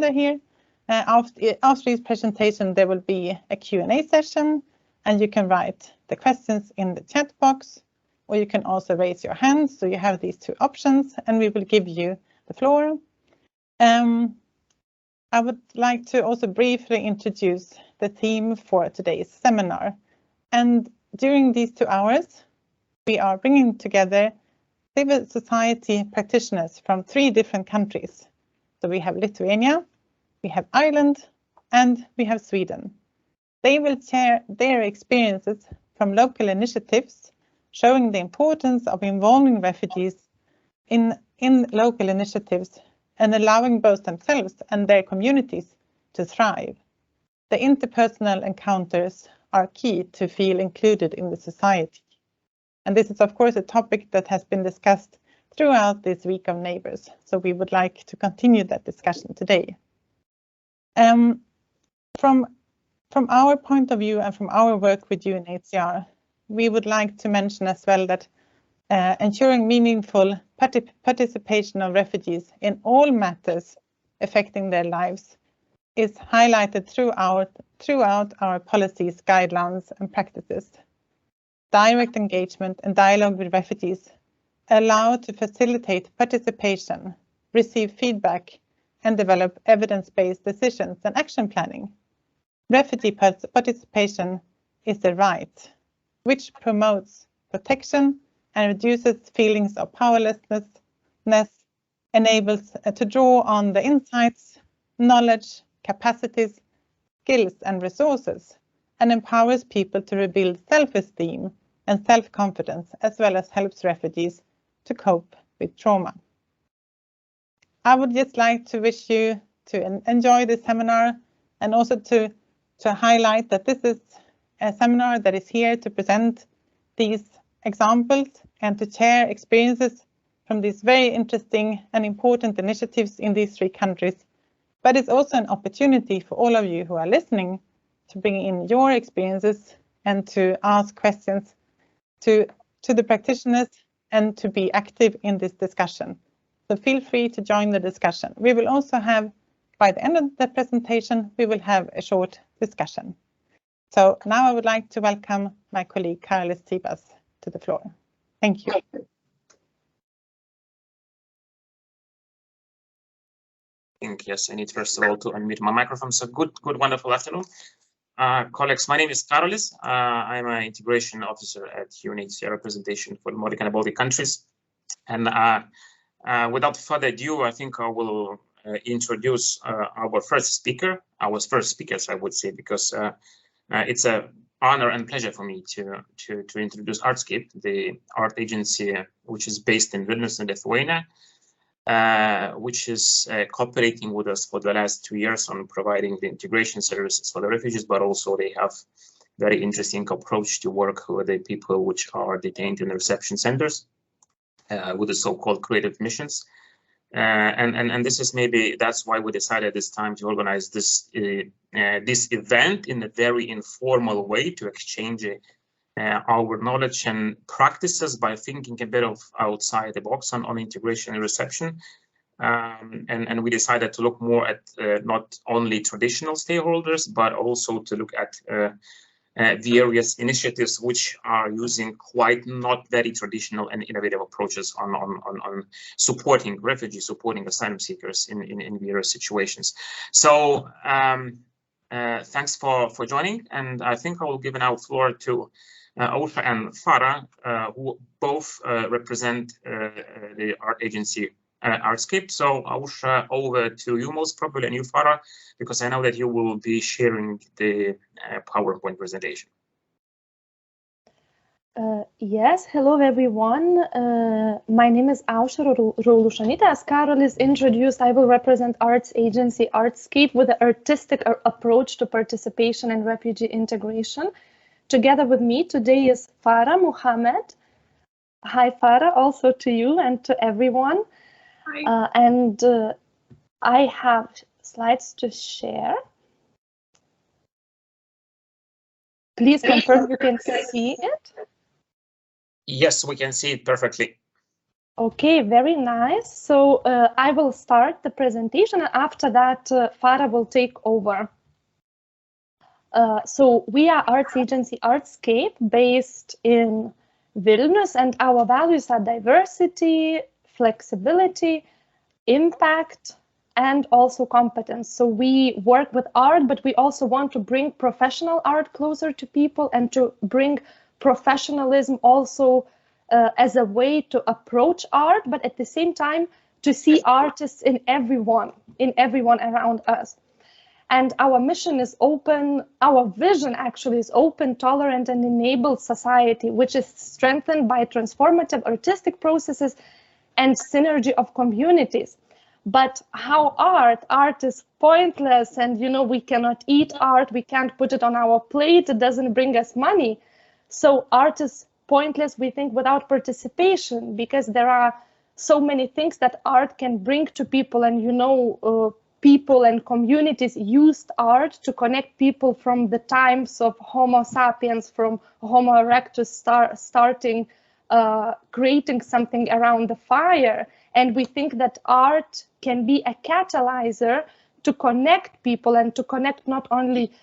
here. After this presentation, there will be a Q&A session, and you can write the questions in the chat box, or you can also raise your hand. So you have these two options, and we will give you the floor. I would like to also briefly introduce the theme for today's seminar. And during these 2 hours, we are bringing together civil society practitioners from 3 different countries. So we have Lithuania, we have Ireland, and we have Sweden. They will share their experiences from local initiatives, showing the importance of involving refugees in local initiatives and allowing both themselves and their communities to thrive. The interpersonal encounters are key to feel included in the society. And this is, of course, a topic that has been discussed throughout this week of neighbors. So we would like to continue that discussion today. From our point of view and from our work with UNHCR, we would like to mention as well that ensuring meaningful participation of refugees in all matters affecting their lives is highlighted throughout our policies, guidelines, and practices. Direct engagement and dialogue with refugees allow to facilitate participation, receive feedback, and develop evidence-based decisions and action planning. Refugee participation is a right, which promotes protection and reduces feelings of powerlessness, enables to draw on the insights, knowledge, capacities, skills, and resources, and empowers people to rebuild self-esteem and self-confidence, as well as helps refugees to cope with trauma. I would just like to wish you to enjoy this seminar, and also to highlight that this is a seminar that is here to present these examples and to share experiences from these very interesting and important initiatives in these 3 countries. But it's also an opportunity for all of you who are listening to bring in your experiences and to ask questions to the practitioners and to be active in this discussion. So feel free to join the discussion. We will also have, by the end of the presentation, we will have a short discussion. So now I would like to welcome my colleague Karolis Zibas to the floor. Thank you. Yes, I need first of all to unmute my microphone. So good, wonderful afternoon. Colleagues, my name is Karolis. I'm an integration officer at UNHCR representation for the Nordic and Baltic countries. And without further ado, I think I will introduce our first speakers, I would say, because it's an honor and pleasure for me to introduce Artscape, the art agency which is based in Vilnius in Lithuania, which is cooperating with us for the last 2 years on providing the integration services for the refugees, but also they have very interesting approach to work with the people which are detained in the reception centers with the so-called creative missions. And this is that's why we decided this time to organize this this event in a very informal way to exchange our knowledge and practices by thinking a bit of outside the box on integration and reception. And we decided to look more at not only traditional stakeholders, but also to look at various initiatives which are using quite not very traditional and innovative approaches on supporting refugees, supporting asylum seekers in various situations. So thanks for joining, and I think I will give now floor to Aušra and Farah, who both represent the art agency Artscape. So Aušra, over to you most probably, and you Farah, because I know that you will be sharing the PowerPoint presentation. Yes, hello everyone. My name is Aušra Raulušonytė. As Karolis introduced, I will represent arts agency Artscape with an artistic approach to participation and refugee integration. Together with me today is Farah Mohammed. Hi Farah, also to you and to everyone. Hi. And I have slides to share. Please confirm you can see it. Yes, we can see it perfectly. Okay, very nice. So I will start the presentation, and after that, Farah will take over. So we are arts agency Artscape based in Vilnius, and our values are diversity, flexibility, impact, and also competence. So we work with art, but we also want to bring professional art closer to people and to bring professionalism also as a way to approach art, but at the same time to see artists in everyone around us. And our mission is open, our vision actually is open, tolerant, and enabled society, which is strengthened by transformative artistic processes and synergy of communities. But how art is pointless, and we cannot eat art, we can't put it on our plate, it doesn't bring us money. So art is pointless, we think, without participation, because there are so many things that art can bring to people, and people and communities used art to connect people from the times of Homo sapiens, from Homo erectus starting creating something around the fire. And we think that art can be a catalyzer to connect people, and to connect not only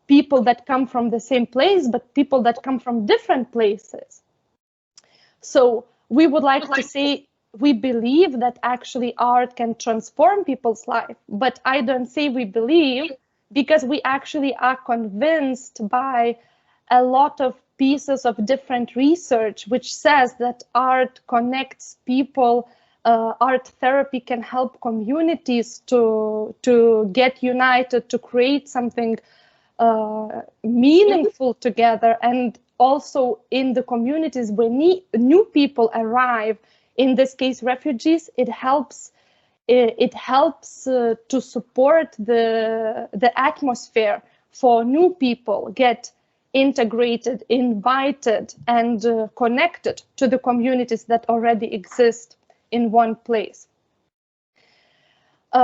people that come from the same place, but people that come from different places. So we would like to say, we believe that actually art can transform people's life, but I don't say we believe, because we actually are convinced by a lot of pieces of different research, which says that art connects people, art therapy can help communities to get united, to create something meaningful together, and also in the communities where new people arrive, in this case refugees, it helps to support the atmosphere for new people get integrated, invited, and connected to the communities that already exist in one place.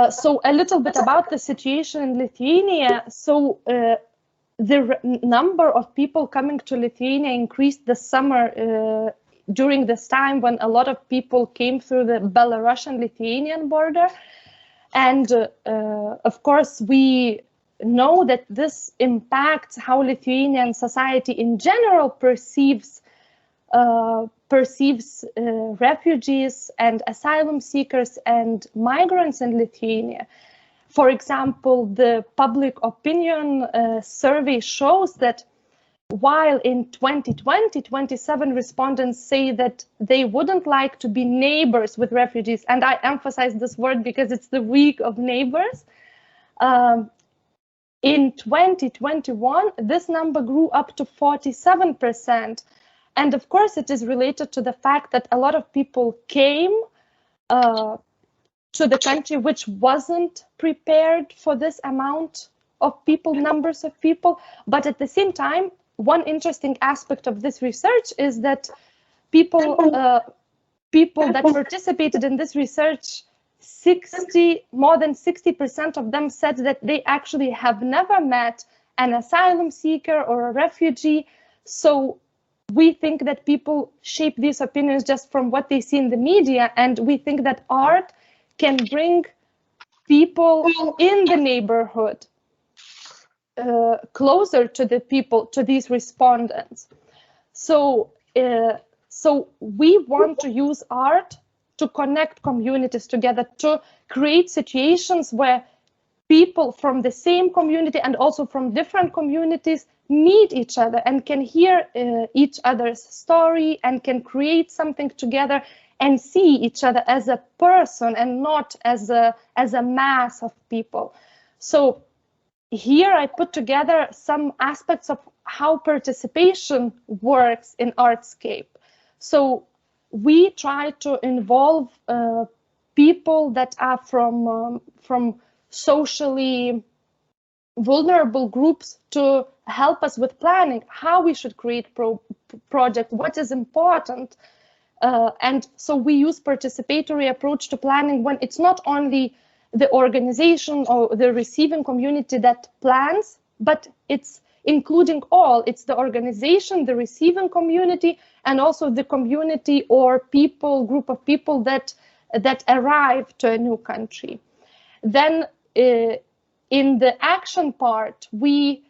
So a little bit about the situation in Lithuania. So the number of people coming to Lithuania increased this summer during this time when a lot of people came through the Belarusian-Lithuanian border. And of course, we know that this impacts how Lithuanian society in general perceives refugees and asylum seekers and migrants in Lithuania. For example, the public opinion survey shows that while in 2020, 27 respondents say that they wouldn't like to be neighbors with refugees, and I emphasize this word because it's the week of neighbors. In 2021, this number grew up to 47%. And of course, it is related to the fact that a lot of people came to the country which wasn't prepared for this amount of people, numbers of people. But at the same time, one interesting aspect of this research is that people that participated in this research, more than 60% of them said that they actually have never met an asylum seeker or a refugee. So we think that people shape these opinions just from what they see in the media, and we think that art can bring people in the neighborhood closer to the people, to these respondents. So we want to use art to connect communities together, to create situations where people from the same community and also from different communities meet each other and can hear each other's story and can create something together and see each other as a person and not as a mass of people. So here I put together some aspects of how participation works in Artscape. So we try to involve people that are from socially vulnerable groups to help us with planning, how we should create project, what is important. And so we use participatory approach to planning when it's not only the organization or the receiving community that plans, but it's including all. It's the organization, the receiving community, and also the community or people, group of people that arrive to a new country. Then in the action part, we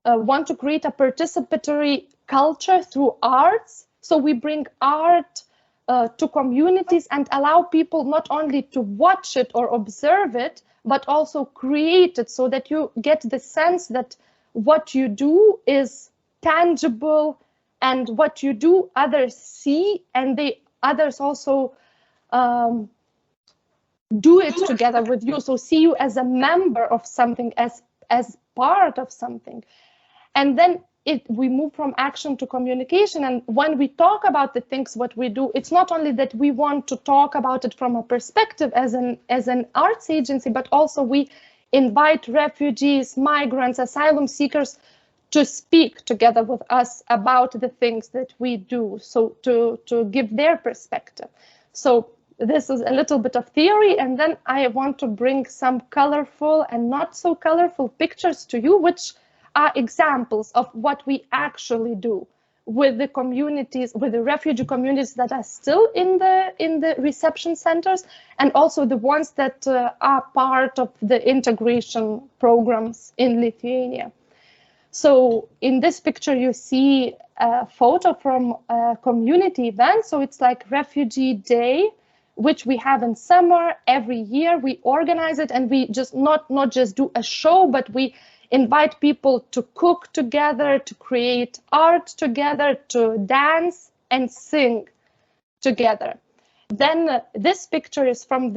want to create a participatory culture through arts. So we bring art to communities and allow people not only to watch it or observe it, but also create it, so that you get the sense that what you do is tangible, and what you do others see, and others also do it together with you, so see you as a member of something, as part of something. And then we move from action to communication. And when we talk about the things what we do, it's not only that we want to talk about it from a perspective as an arts agency, but also we invite refugees, migrants, asylum seekers to speak together with us about the things that we do, so to give their perspective. So this is a little bit of theory, and then I want to bring some colorful and not so colorful pictures to you, which are examples of what we actually do with the communities, with the refugee communities that are still in the reception centers, and also the ones that are part of the integration programs in Lithuania. So in this picture, you see a photo from a community event. So it's like Refugee Day, which we have in summer every year. We organize it, and we just not just do a show, but we invite people to cook together, to create art together, to dance and sing together. Then this picture is from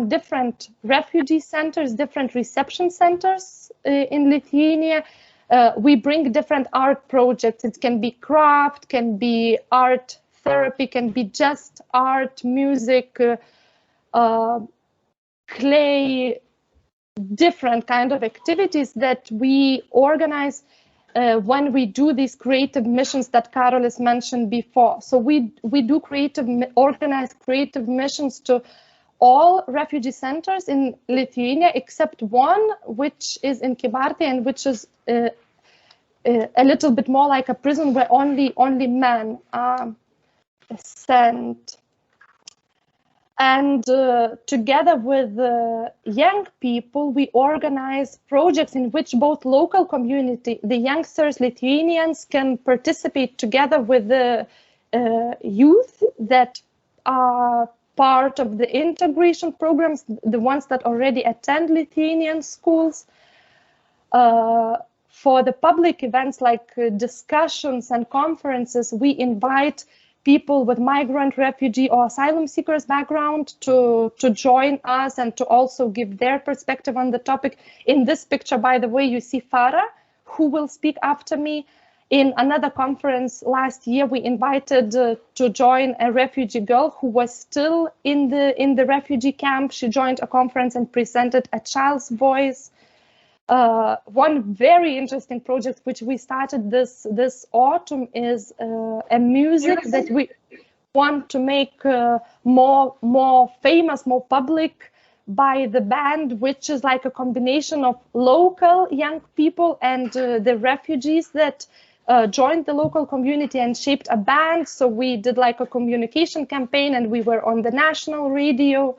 different refugee centers, different reception centers in Lithuania. We bring different art projects. It can be craft, can be art therapy, can be just art, music, clay, different kind of activities that we organize when we do these creative missions that Karolis mentioned before. So we do organize creative missions to all refugee centers in Lithuania, except one, which is in Kybartai, and which is a little bit more like a prison where only men are sent. And together with young people, we organize projects in which both local community, the youngsters, Lithuanians, can participate together with the youth that are part of the integration programs, the ones that already attend Lithuanian schools. For the public events like discussions and conferences, we invite people with migrant, refugee, or asylum seekers background to join us and to also give their perspective on the topic. In this picture, by the way, you see Farah, who will speak after me. In another conference last year, we invited to join a refugee girl who was still in the refugee camp. She joined a conference and presented a child's voice. One very interesting project which we started this autumn is a music that we want to make more famous, more public, by the band, which is like a combination of local young people and the refugees that joined the local community and shaped a band. So we did like a communication campaign, and we were on the national radio.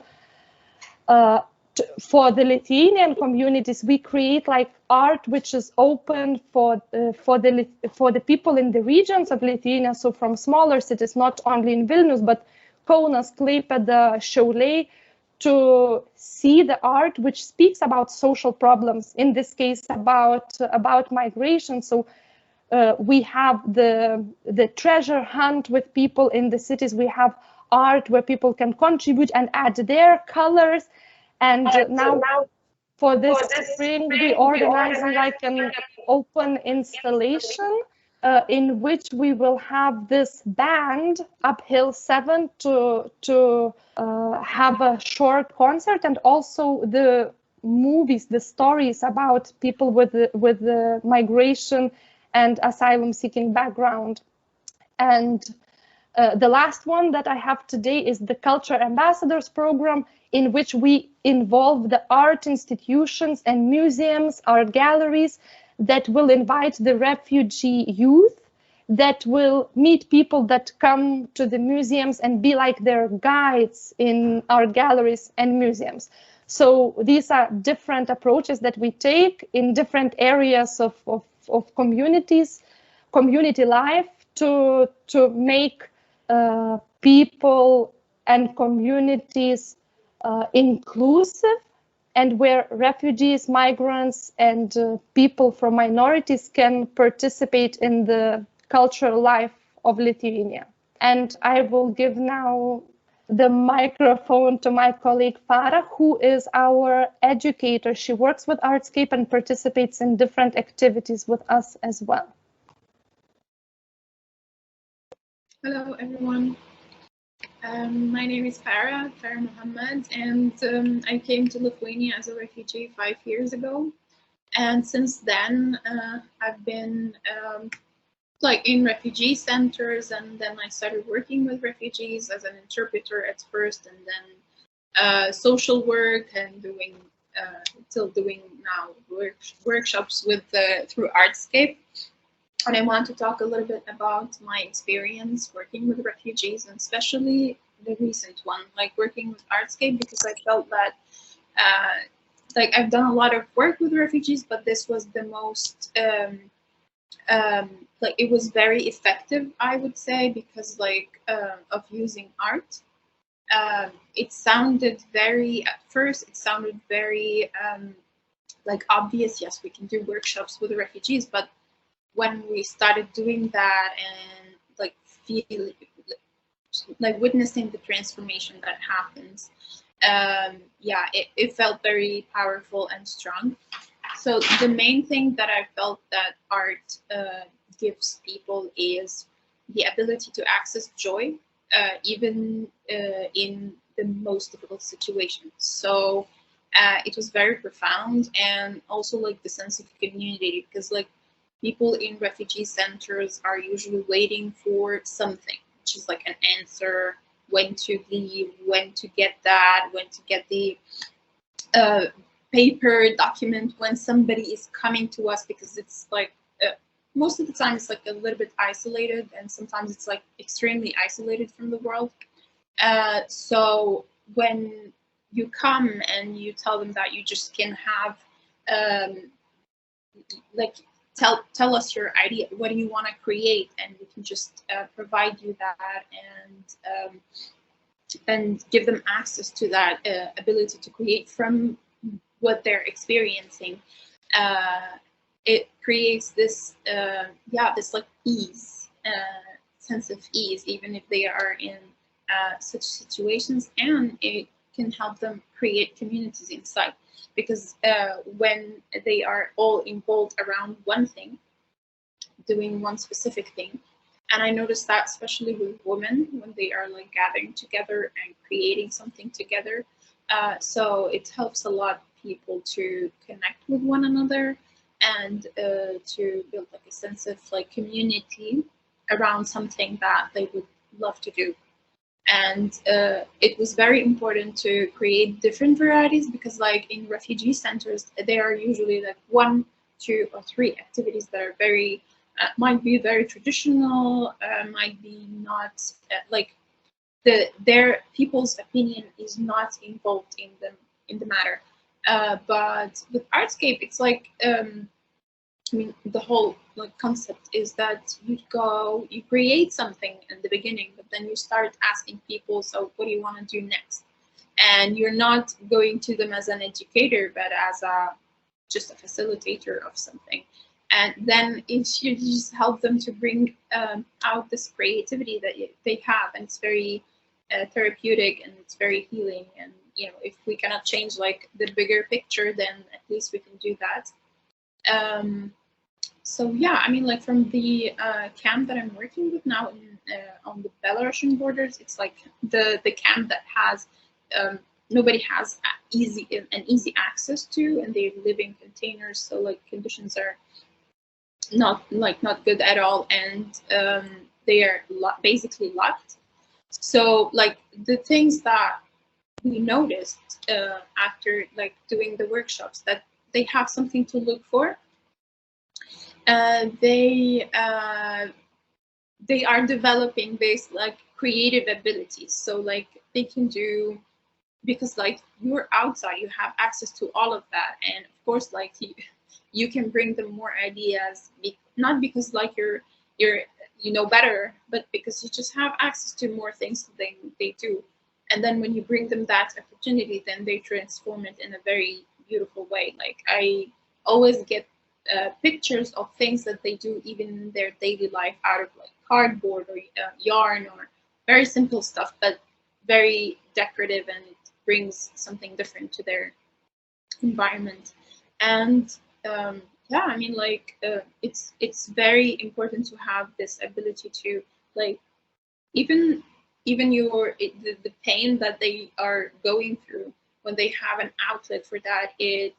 For the Lithuanian communities, we create like art which is open for the people in the regions of Lithuania. So from smaller cities, not only in Vilnius, but Kaunas, Klaipėda, Šiauliai, to see the art which speaks about social problems. In this case, about migration. So we have the treasure hunt with people in the cities. We have art where people can contribute and add their colors. And now for this spring, we organize like an open installation in which we will have this band, Uphill 7, to have a short concert, and also the movies, the stories about people with the migration and asylum seeking background. And the last one that I have today is the Culture Ambassadors program, in which we involve the art institutions and museums, art galleries that will invite the refugee youth, that will meet people that come to the museums and be like their guides in our galleries and museums. So these are different approaches that we take in different areas of communities, community life, to make people and communities inclusive, and where refugees, migrants, and people from minorities can participate in the cultural life of Lithuania. And I will give now the microphone to my colleague Farah, who is our educator. She works with Artscape and participates in different activities with us as well. Hello, everyone. My name is Farah Mohammed, and I came to Lithuania as a refugee 5 years ago. And since then, I've been like in refugee centers, and then I started working with refugees as an interpreter at first, and then social work, and doing still doing now workshops with through Artscape. And I want to talk a little bit about my experience working with refugees, and especially the recent one, like working with Artscape, because I felt that like I've done a lot of work with refugees, but this was the most like it was very effective, I would say, because like of using art. It sounded very, at first it sounded very like obvious. Yes, we can do workshops with the refugees, but when we started doing that and like feeling, like witnessing the transformation that happens, yeah, it felt very powerful and strong. So the main thing that I felt that art gives people is the ability to access joy, even in the most difficult situations. So it was very profound, and also like the sense of community, because like people in refugee centers are usually waiting for something, which is like an answer, when to leave, when to get that, when to get the paper document, when somebody is coming to us, because it's like most of the time it's like a little bit isolated, and sometimes it's like extremely isolated from the world. So when you come and you tell them that you just can have like tell us your idea, what do you want to create, and we can just provide you that, and give them access to that ability to create from what they're experiencing. It creates this yeah, this like ease, sense of ease, even if they are in such situations, and it can help them create communities inside, because when they are all involved around one thing, doing one specific thing, and I noticed that especially with women, when they are like gathering together and creating something together, so it helps a lot people to connect with one another, and to build like a sense of like community around something that they would love to do. And it was very important to create different varieties, because like in refugee centers, there are usually like 1, 2, or 3 activities that are very, might be very traditional, might be not, like their people's opinion is not involved in the matter. But with Artscape, it's like, I mean, the whole like concept is that you create something in the beginning, but then you start asking people, so what do you want to do next? And you're not going to them as an educator, but as just a facilitator of something. And then you just help them to bring out this creativity that they have, and it's very therapeutic, and it's very healing. And you know, if we cannot change like the bigger picture, then at least we can do that. So yeah, I mean, like from the camp that I'm working with now on the Belarusian borders, it's like the camp that has nobody has an easy access to, and they live in containers, so like conditions are not good at all, and they are basically locked. So like the things that we noticed after like doing the workshops, that they have something to look for. they are developing this like creative abilities. So like they can do, because like you're outside, you have access to all of that, and of course like you can bring them more ideas, not because like you're you know better, but because you just have access to more things that they do. And then when you bring them that opportunity, then they transform it in a very beautiful way. Like I always get pictures of things that they do even in their daily life out of like cardboard or yarn or very simple stuff, but very decorative, and it brings something different to their environment. And yeah, I mean like it's very important to have this ability to like even the pain that they are going through, when they have an outlet for that, it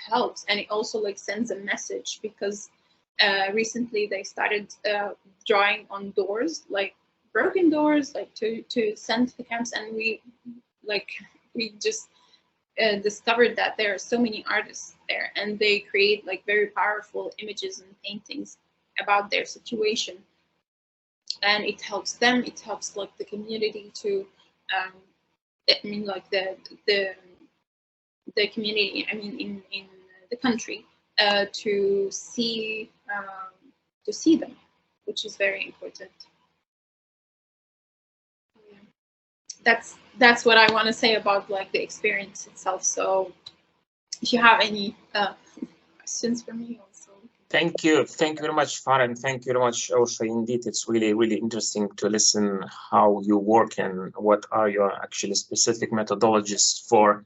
helps. And it also like sends a message, because recently they started drawing on doors, like broken doors, like to send to the camps. And we just discovered that there are so many artists there, and they create like very powerful images and paintings about their situation. And it helps them, it helps like the community to I mean like the community, I mean in the country, to see them, which is very important. That's what I want to say about like the experience itself. So if you have any questions for me also. Thank you very much, Farah, and thank you very much, Aušra. Indeed, it's really interesting to listen how you work and what are your actually specific methodologies for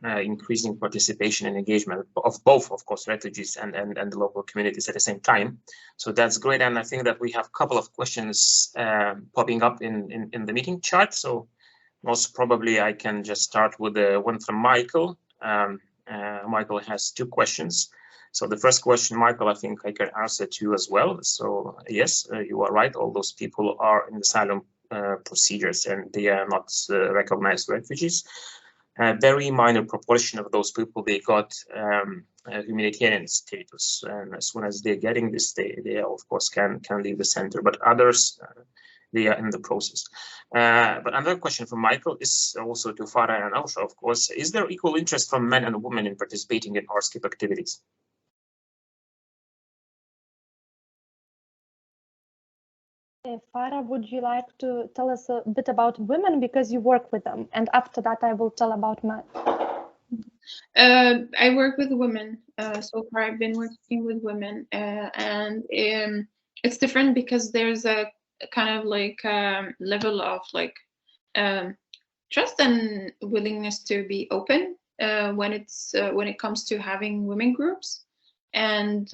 increasing participation and engagement of both, of course, refugees and the local communities at the same time. So that's great, and I think that we have a couple of questions popping up in the meeting chart. So most probably I can just start with the one from Michael. Michael has two questions. So the first question, Michael, I think I can answer to you as well. So yes, you are right. All those people are in asylum procedures, and they are not recognized refugees. A very minor proportion of those people, they got humanitarian status, and as soon as they're getting this, they of course can leave the center. But others, they are in the process. But another question from Michael is also to Farah and Aušra, of course. Is there equal interest from men and women in participating in Artscape activities? Farah, would you like to tell us a bit about women, because you work with them, and after that I will tell about men. I work with women. So far I've been working with women, and it's different because there's a kind of like level of like trust and willingness to be open when it comes to having women groups. And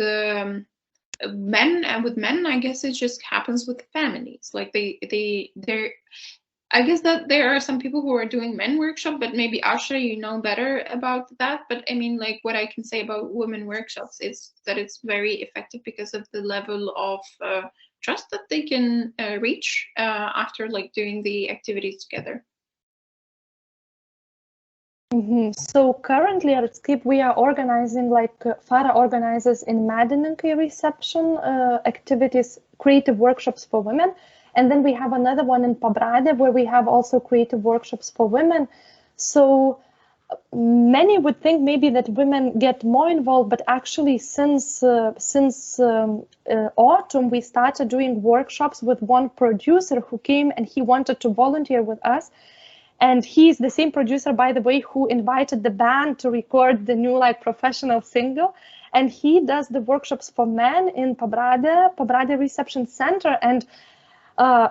with men, I guess it just happens with families. Like they're I guess that there are some people who are doing men workshop, but maybe Aušra, you know better about that. But I mean, like what I can say about women workshops is that it's very effective because of the level of trust that they can reach after like doing the activities together. So currently at Artscape, we are organizing, like Farah organizes in Medininkai reception activities, creative workshops for women. And then we have another one in Pabrade where we have also creative workshops for women. So many would think maybe that women get more involved, but actually since autumn, we started doing workshops with one producer who came and he wanted to volunteer with us. And he's the same producer, by the way, who invited the band to record the new like professional single. And he does the workshops for men in Pabrade Reception Center. And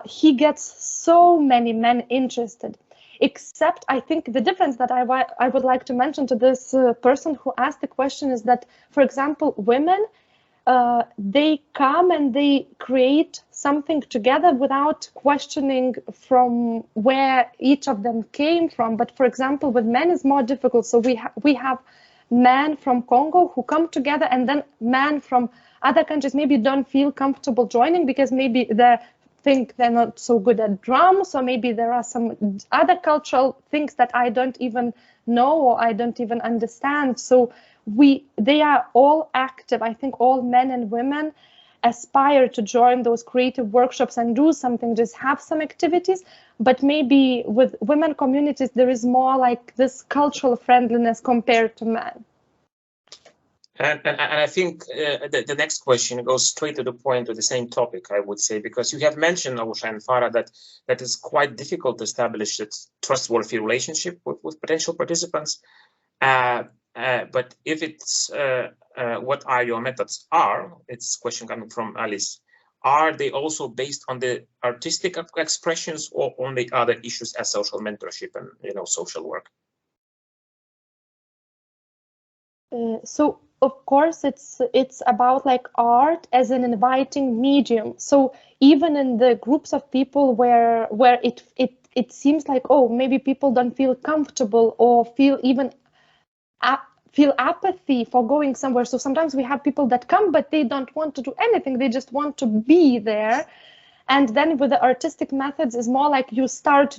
he gets so many men interested. Except I think the difference that I would like to mention to this person who asked the question is that, for example, women, they come and they create something together without questioning from where each of them came from. But for example, with men it's more difficult. So we have men from Congo who come together, and then men from other countries maybe don't feel comfortable joining because maybe the think they're not so good at drums, or maybe there are some other cultural things that I don't even know or I don't even understand. So they are all active. I think all men and women aspire to join those creative workshops and do something, just have some activities. But maybe with women communities, there is more like this cultural friendliness compared to men. And I think the next question goes straight to the point of the same topic, I would say, because you have mentioned, Aušra and Farah, that it's quite difficult to establish a trustworthy relationship with potential participants. But if it's what are your methods are, it's a question coming from Alice. Are they also based on the artistic expressions or on the other issues as social mentorship and social work? So of course it's about like art as an inviting medium. So even in the groups of people where it seems like, oh, maybe people don't feel comfortable or feel apathy for going somewhere. So sometimes we have people that come, but they don't want to do anything. They just want to be there. And then with the artistic methods, is more like you start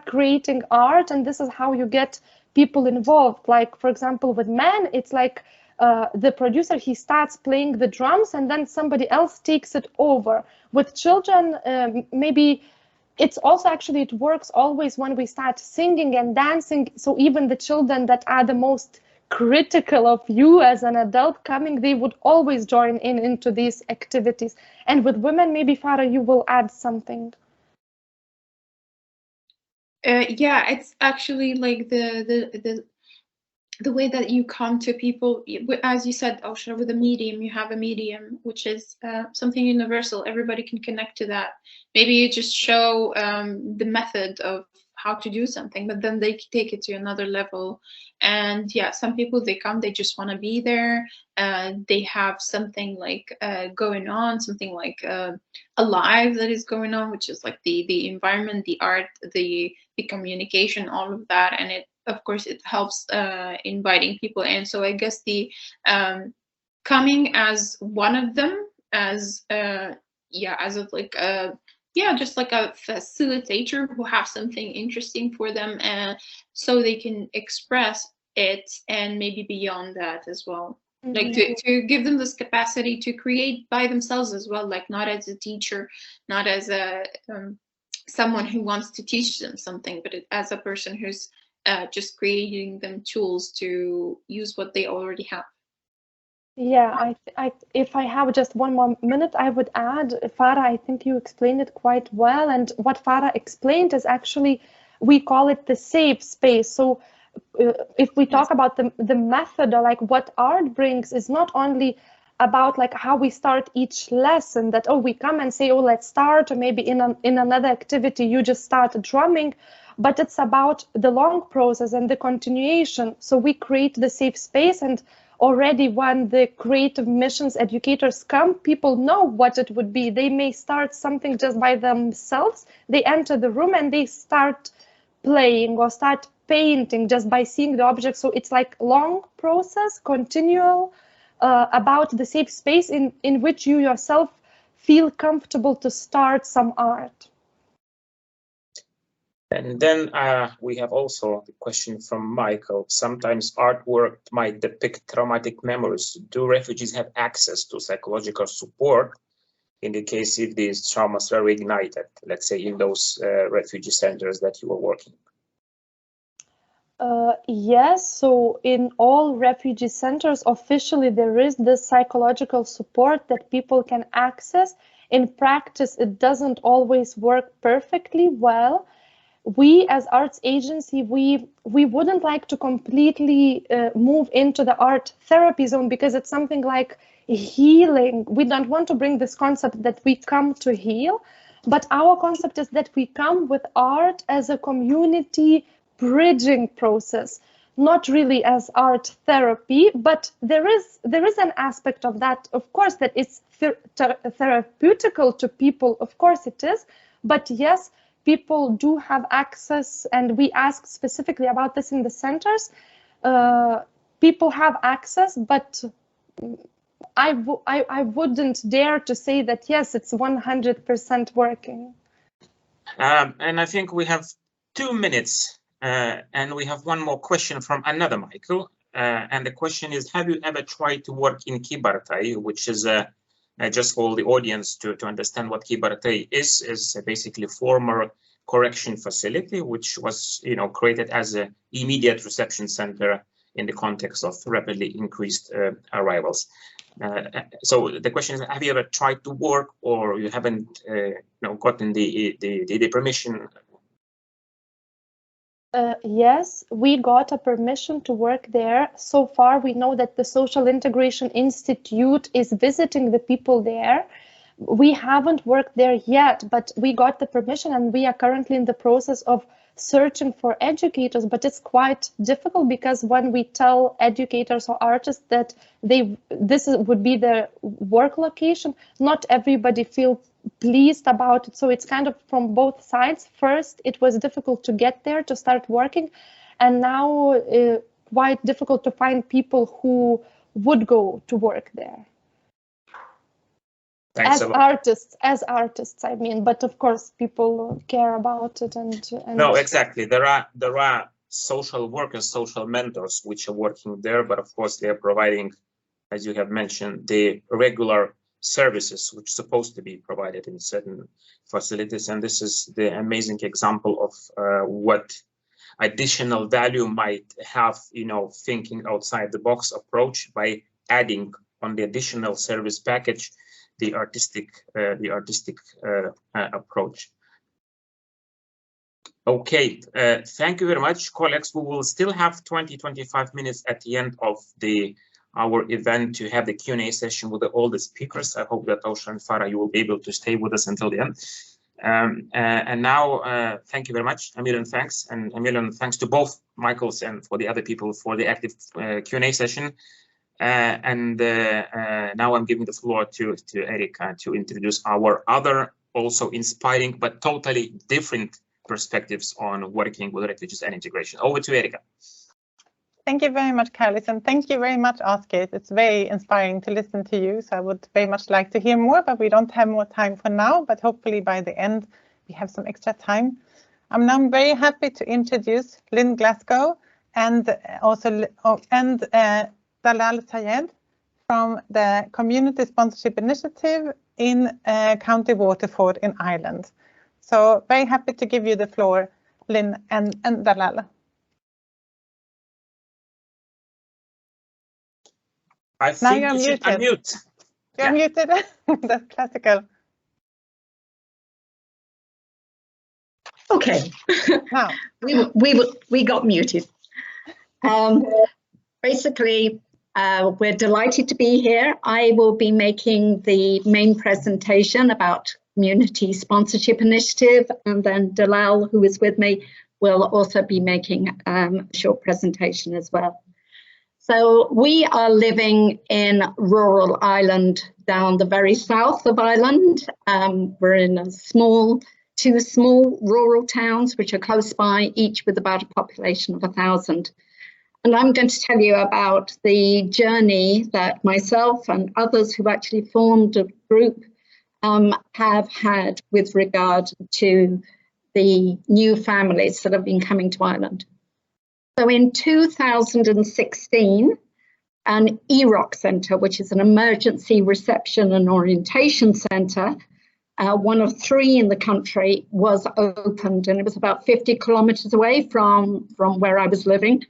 creating art, and this is how you get people involved. Like, for example, with men, it's like the producer, he starts playing the drums and then somebody else takes it over. With children, maybe it's also actually, it works always when we start singing and dancing. So even the children that are the most critical of you as an adult coming, they would always join into these activities. And with women, maybe Farah, you will add something. Yeah, it's actually like the way that you come to people, as you said, Aušra, with a medium, you have a medium, which is something universal. Everybody can connect to that. Maybe you just show the method of how to do something, but then they take it to another level. And yeah, some people, they come, they just want to be there. They have something like going on, something like alive that is going on, which is like the environment, the art, the communication, all of that. And it, of course, it helps inviting people in. So I guess the coming as one of them, as just like a facilitator who have something interesting for them, so they can express it, and maybe beyond that as well. Mm-hmm. Like to give them this capacity to create by themselves as well, like not as a teacher, not as a someone who wants to teach them something, but as a person who's just creating them tools to use what they already have. Yeah, if I have just one more minute, I would add, Farah, I think you explained it quite well. And what Farah explained is actually, we call it the safe space. So if we talk about the method, or like what art brings, is not only about like how we start each lesson, that, oh, we come and say, oh, let's start, or maybe in another activity, you just start drumming, but it's about the long process and the continuation. So we create the safe space, and already when the creative missions educators come, people know what it would be. They may start something just by themselves. They enter the room and they start playing or start painting just by seeing the object. So it's like long process, continual, about the safe space in which you yourself feel comfortable to start some art. And then we have also the question from Michael. Sometimes artwork might depict traumatic memories. Do refugees have access to psychological support in the case if these traumas are reignited, let's say in those refugee centers that you are working? Yes, so in all refugee centers, officially there is this psychological support that people can access. In practice, it doesn't always work perfectly well. We as arts agency, we wouldn't like to completely move into the art therapy zone, because it's something like healing. We don't want to bring this concept that we come to heal, but our concept is that we come with art as a community bridging process, not really as art therapy, but there is an aspect of that, of course, that it's therapeutical to people, of course it is, but yes, people do have access, and we ask specifically about this in the centers. People have access, but I wouldn't dare to say that, yes, it's 100% working. And I think we have 2 minutes and we have one more question from another Michael. And the question is, have you ever tried to work in Kybartai, which is just for the audience to understand what Kybartai is basically a former correction facility, which was created as an immediate reception center in the context of rapidly increased arrivals. So the question is, have you ever tried to work, or you haven't gotten the permission? Yes, we got a permission to work there. So far, we know that the Social Integration Institute is visiting the people there. We haven't worked there yet, but we got the permission, and we are currently in the process of searching for educators. But it's quite difficult, because when we tell educators or artists that would be their work location, not everybody feels pleased about it. So it's kind of from both sides. First, it was difficult to get there to start working, and now quite difficult to find people who would go to work there. Thanks As artists, I mean, but of course people care about it and no, exactly. There are social workers, social mentors which are working there, but of course they are providing, as you have mentioned, the regular services which are supposed to be provided in certain facilities. And this is the amazing example of what additional value might have, thinking outside the box approach by adding on the additional service package the artistic approach. Okay, thank you very much, colleagues. We will still have 20-25 minutes at the end of our event to have the Q&A session with all the speakers. I hope that Aušra and Farah, you will be able to stay with us until the end. And now, thank you very much. A million thanks, and a million thanks to both Michaels and for the other people for the active Q&A session. Now I'm giving the floor to Erika to introduce our other also inspiring but totally different perspectives on working with refugees and integration. Over to Erika. Thank you very much, Karolis, and thank you very much, Artscape. It's very inspiring to listen to you, so I would very much like to hear more, but we don't have more time for now, but hopefully by the end we have some extra time. I'm now very happy to introduce Lynn Glasgow and also Dalal Sayed from the Community Sponsorship Initiative in County Waterford in Ireland. So very happy to give you the floor, Lynn and Dalal. I think now you're muted. Unmute. You're muted. That's classical. Okay. Now we got muted. Basically, we're delighted to be here. I will be making the main presentation about Community Sponsorship Initiative, and then Dalal, who is with me, will also be making a short presentation as well. So we are living in rural Ireland, down the very south of Ireland. We're in two small rural towns which are close by, each with about a population of 1,000. And I'm going to tell you about the journey that myself and others who actually formed a group have had with regard to the new families that have been coming to Ireland. So in 2016, an EROC centre, which is an emergency reception and orientation centre, one of 3 in the country, was opened, and it was about 50 kilometres away from where I was living.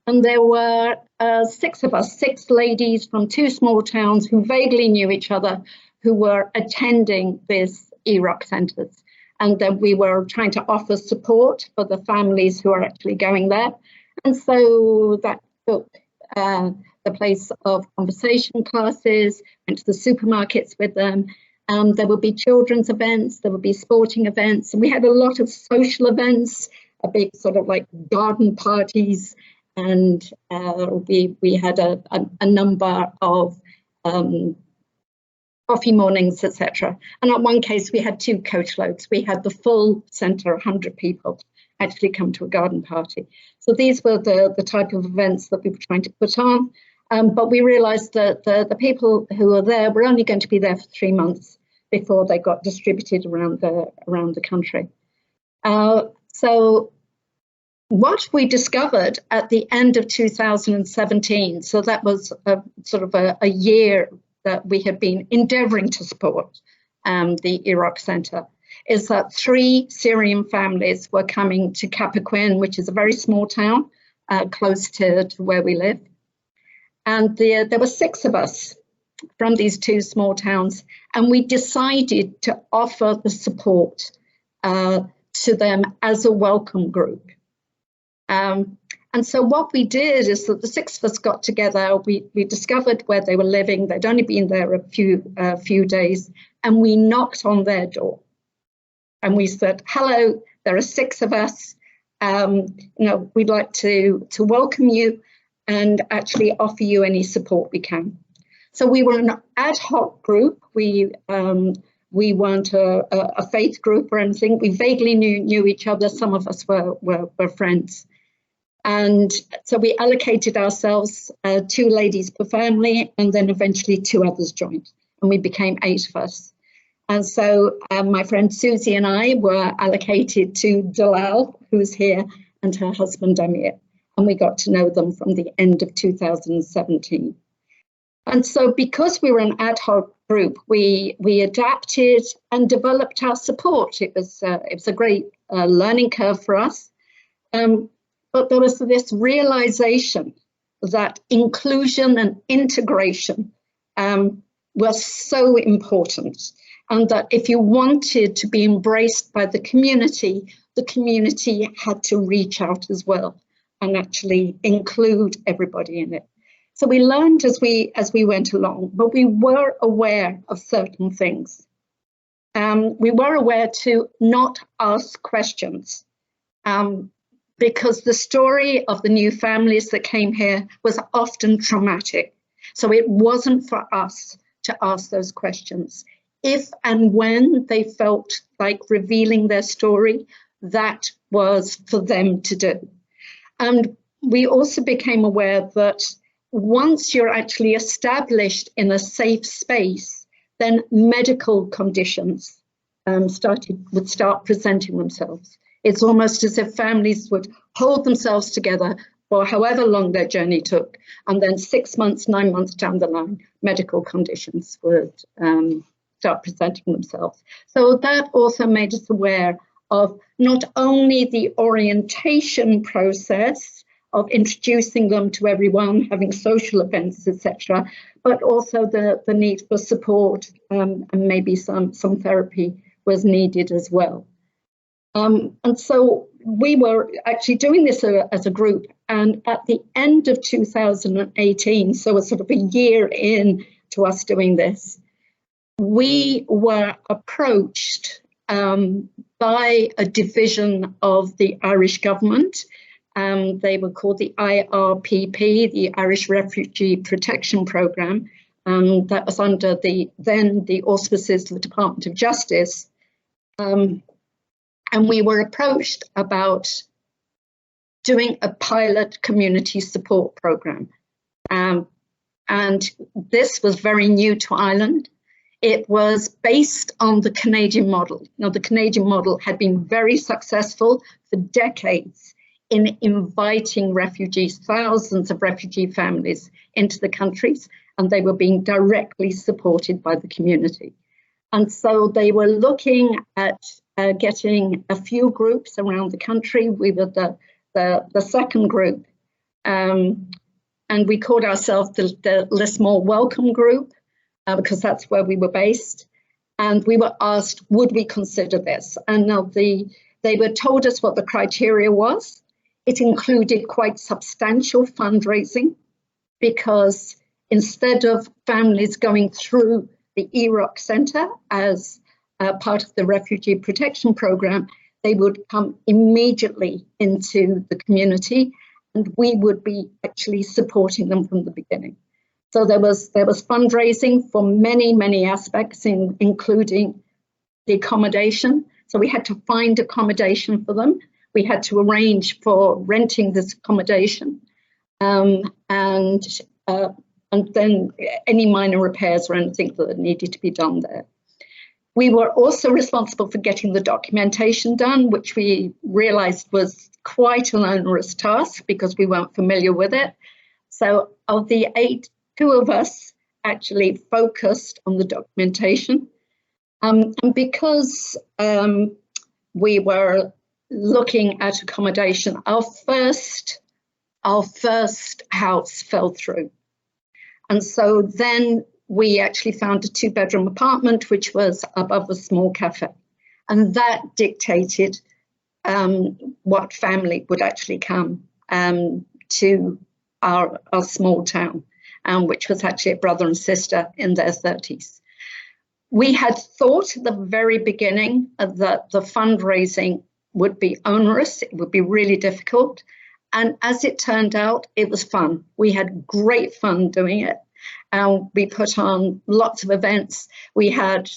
And there were 6 of us, 6 ladies from 2 small towns who vaguely knew each other, who were attending this EROC centres. And then we were trying to offer support for the families who are actually going there. And so that took the place of conversation classes, went to the supermarkets with them. There would be children's events, there would be sporting events. And we had a lot of social events, a big sort of like garden parties. And we had a number of coffee mornings, etc. And at one case, we had 2 coach loads. We had the full centre, 100 people, actually come to a garden party. So these were the type of events that we were trying to put on. But we realized that the people who were there were only going to be there for 3 months before they got distributed around the country. So what we discovered at the end of 2017, so that was a year that we had been endeavoring to support the Iraq Center, is that 3 Syrian families were coming to Cappoquin, which is a very small town close to where we live. And there were 6 of us from these 2 small towns, and we decided to offer the support to them as a welcome group. And so what we did is that the 6 of us got together, we discovered where they were living. They'd only been there a few days, and we knocked on their door. And we said, hello, there are 6 of us. We'd like to welcome you and actually offer you any support we can. So we were an ad hoc group. We weren't a faith group or anything. We vaguely knew each other. Some of us were friends. And so we allocated ourselves 2 ladies per family, and then eventually 2 others joined, and we became 8 of us. And so my friend Susie and I were allocated to Dalal, who's here, and her husband Amir, and we got to know them from the end of 2017. And so because we were an ad hoc group, we adapted and developed our support. It was a great learning curve for us. But there was this realization that inclusion and integration was so important, and that if you wanted to be embraced by the community had to reach out as well and actually include everybody in it. So we learned as we went along, but we were aware of certain things. We were aware to not ask questions. Because the story of the new families that came here was often traumatic. So it wasn't for us to ask those questions. If and when they felt like revealing their story, that was for them to do. And we also became aware that once you're actually established in a safe space, then medical conditions would start presenting themselves. It's almost as if families would hold themselves together for however long their journey took, and then 6 months, 9 months down the line, medical conditions would start presenting themselves. So that also made us aware of not only the orientation process of introducing them to everyone, having social events, etc., but also the need for support, and maybe some therapy was needed as well. And so we were actually doing this as a group, and at the end of 2018, so a sort of a year in to us doing this, we were approached by a division of the Irish government. They were called the IRPP, the Irish Refugee Protection Programme. That was under the auspices of the Department of Justice. And we were approached about doing a pilot community support programme. And this was very new to Ireland. It was based on the Canadian model. Now, the Canadian model had been very successful for decades in inviting refugees, thousands of refugee families into the countries, and they were being directly supported by the community. And so they were looking at getting a few groups around the country. We were the second group, and we called ourselves the Lismore Welcome Group because that's where we were based. And we were asked, would we consider this? And now they were told us what the criteria was. It included quite substantial fundraising, because instead of families going through the Iraq Center as part of the Refugee Protection Programme, they would come immediately into the community, and we would be actually supporting them from the beginning. So there was fundraising for many aspects, including the accommodation. So we had to find accommodation for them. We had to arrange for renting this accommodation, and and then any minor repairs or anything that needed to be done there. We were also responsible for getting the documentation done, which we realized was quite an onerous task because we weren't familiar with it. So of the 8, 2 of us actually focused on the documentation. And because we were looking at accommodation, our first house fell through. And so then we actually found a 2-bedroom apartment, which was above a small cafe. And that dictated what family would actually come to our small town, which was actually a brother and sister in their 30s. We had thought at the very beginning that the fundraising would be onerous, it would be really difficult. And as it turned out, it was fun. We had great fun doing it. We put on lots of events. We had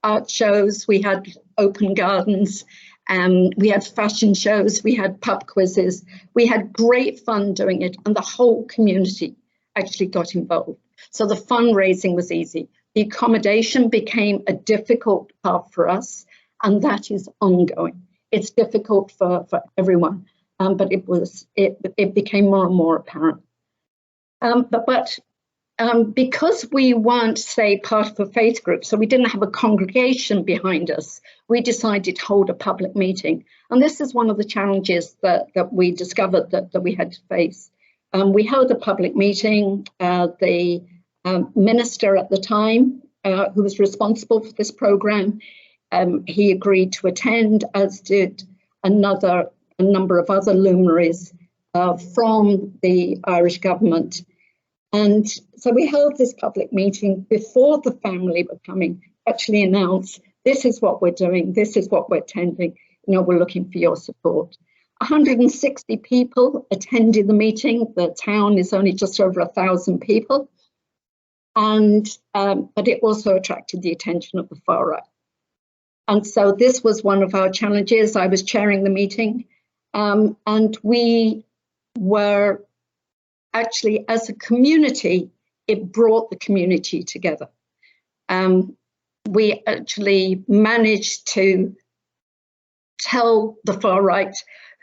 art shows, we had open gardens, we had fashion shows, we had pub quizzes. We had great fun doing it, and the whole community actually got involved. So the fundraising was easy. The accommodation became a difficult part for us, and that is ongoing. It's difficult for everyone, but it became more and more apparent. Because we weren't, say, part of a faith group, so we didn't have a congregation behind us, we decided to hold a public meeting. And this is one of the challenges that we discovered that we had to face. We held a public meeting. The minister at the time, who was responsible for this program, he agreed to attend, as did a number of other luminaries from the Irish government. And so we held this public meeting before the family were coming, actually announced, this is what we're doing, this is what we're attending, we're looking for your support. 160 people attended the meeting. The town is only just over 1,000 people. And but it also attracted the attention of the far right. And so this was one of our challenges. I was chairing the meeting, and we were actually, as a community, it brought the community together. We actually managed to tell the far right,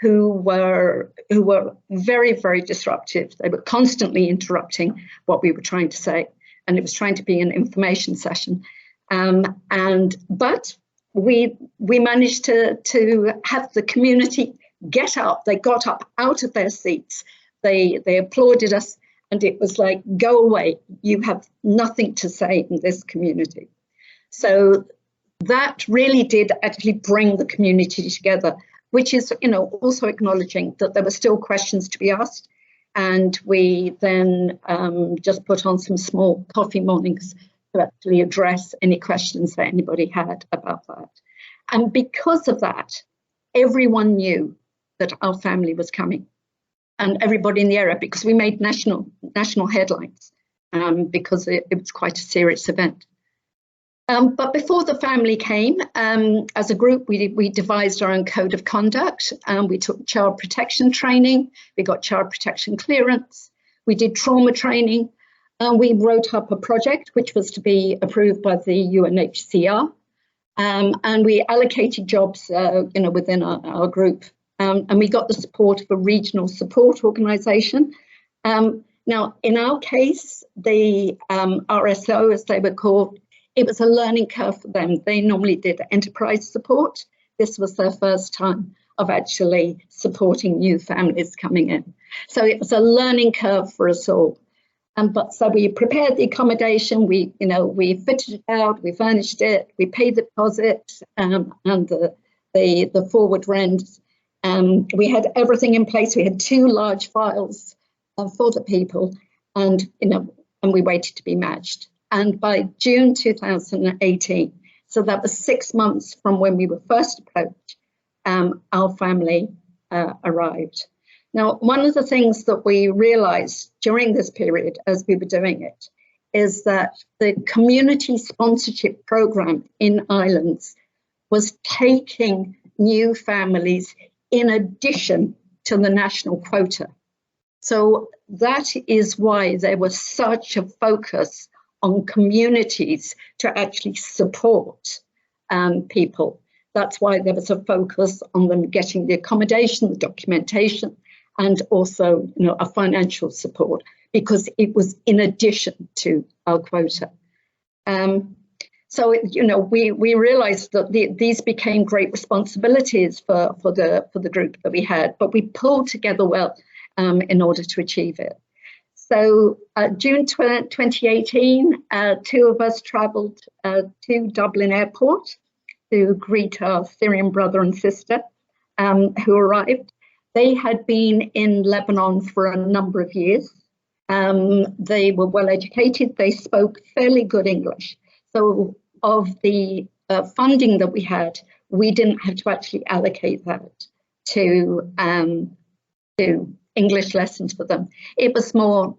who were very, very disruptive. They were constantly interrupting what we were trying to say, and it was trying to be an information session. But we managed to have the community get up. They got up out of their seats. They applauded us, and it was like, go away, you have nothing to say in this community. So that really did actually bring the community together, which is, also acknowledging that there were still questions to be asked. And we then just put on some small coffee mornings to actually address any questions that anybody had about that. And because of that, everyone knew that our family was coming. And everybody in the area, because we made national headlines, because it was quite a serious event. But before the family came, as a group, we devised our own code of conduct. We took child protection training. We got child protection clearance. We did trauma training. We wrote up a project which was to be approved by the UNHCR. And we allocated jobs, within our group. And we got the support of a regional support organisation. Now, in our case, the RSO, as they were called, it was a learning curve for them. They normally did enterprise support. This was their first time of actually supporting new families coming in. So it was a learning curve for us all. So we prepared the accommodation, we fitted it out, we furnished it, we paid the deposit and the forward rent. We had everything in place. We had 2 large files for the people, and we waited to be matched. And by June 2018, so that was 6 months from when we were first approached, our family arrived. Now, one of the things that we realized during this period as we were doing it is that the community sponsorship program in Islands was taking new families in addition to the national quota. So that is why there was such a focus on communities to actually support people. That's why there was a focus on them getting the accommodation, the documentation, and also, a financial support, because it was in addition to our quota. So, we realized that these became great responsibilities for the group that we had, but we pulled together well in order to achieve it. So June 2018, two of us traveled to Dublin Airport to greet our Syrian brother and sister who arrived. They had been in Lebanon for a number of years. They were well educated. They spoke fairly good English. So of the funding that we had, we didn't have to actually allocate that to English lessons for them. It was more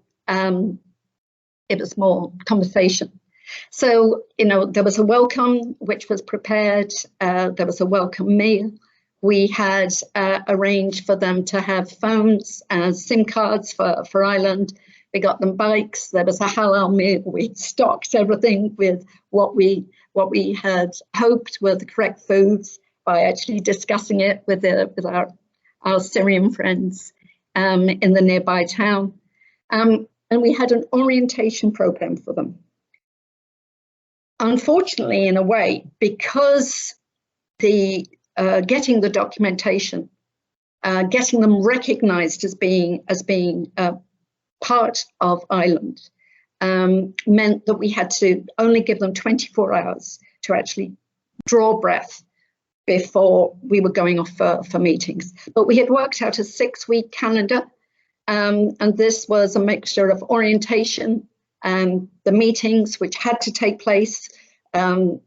conversation. So, there was a welcome which was prepared. There was a welcome meal. We had arranged for them to have phones and SIM cards for Ireland. We got them bikes. There was a halal meal. We stocked everything with what we had hoped were the correct foods by actually discussing it with our Syrian friends in the nearby town. And we had an orientation program for them. Unfortunately, in a way, because the getting the documentation, getting them recognised as being part of Ireland, meant that we had to only give them 24 hours to actually draw breath before we were going off for meetings. But we had worked out a 6-week calendar, and this was a mixture of orientation and the meetings which had to take place, and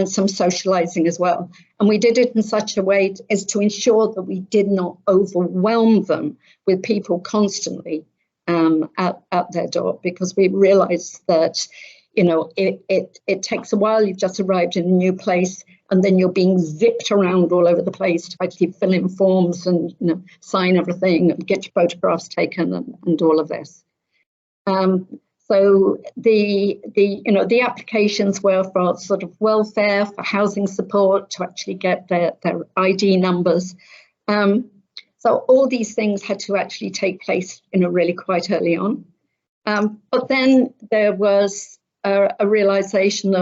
some socializing as well. And we did it in such a way as to ensure that we did not overwhelm them with people constantly at their door, because we realized that it takes a while. You've just arrived in a new place, and then you're being zipped around all over the place to actually fill in forms and sign everything and get your photographs taken and all of this. So the applications were for sort of welfare, for housing support, to actually get their ID numbers. So all these things had to actually take place, really quite early on. But then there was a realization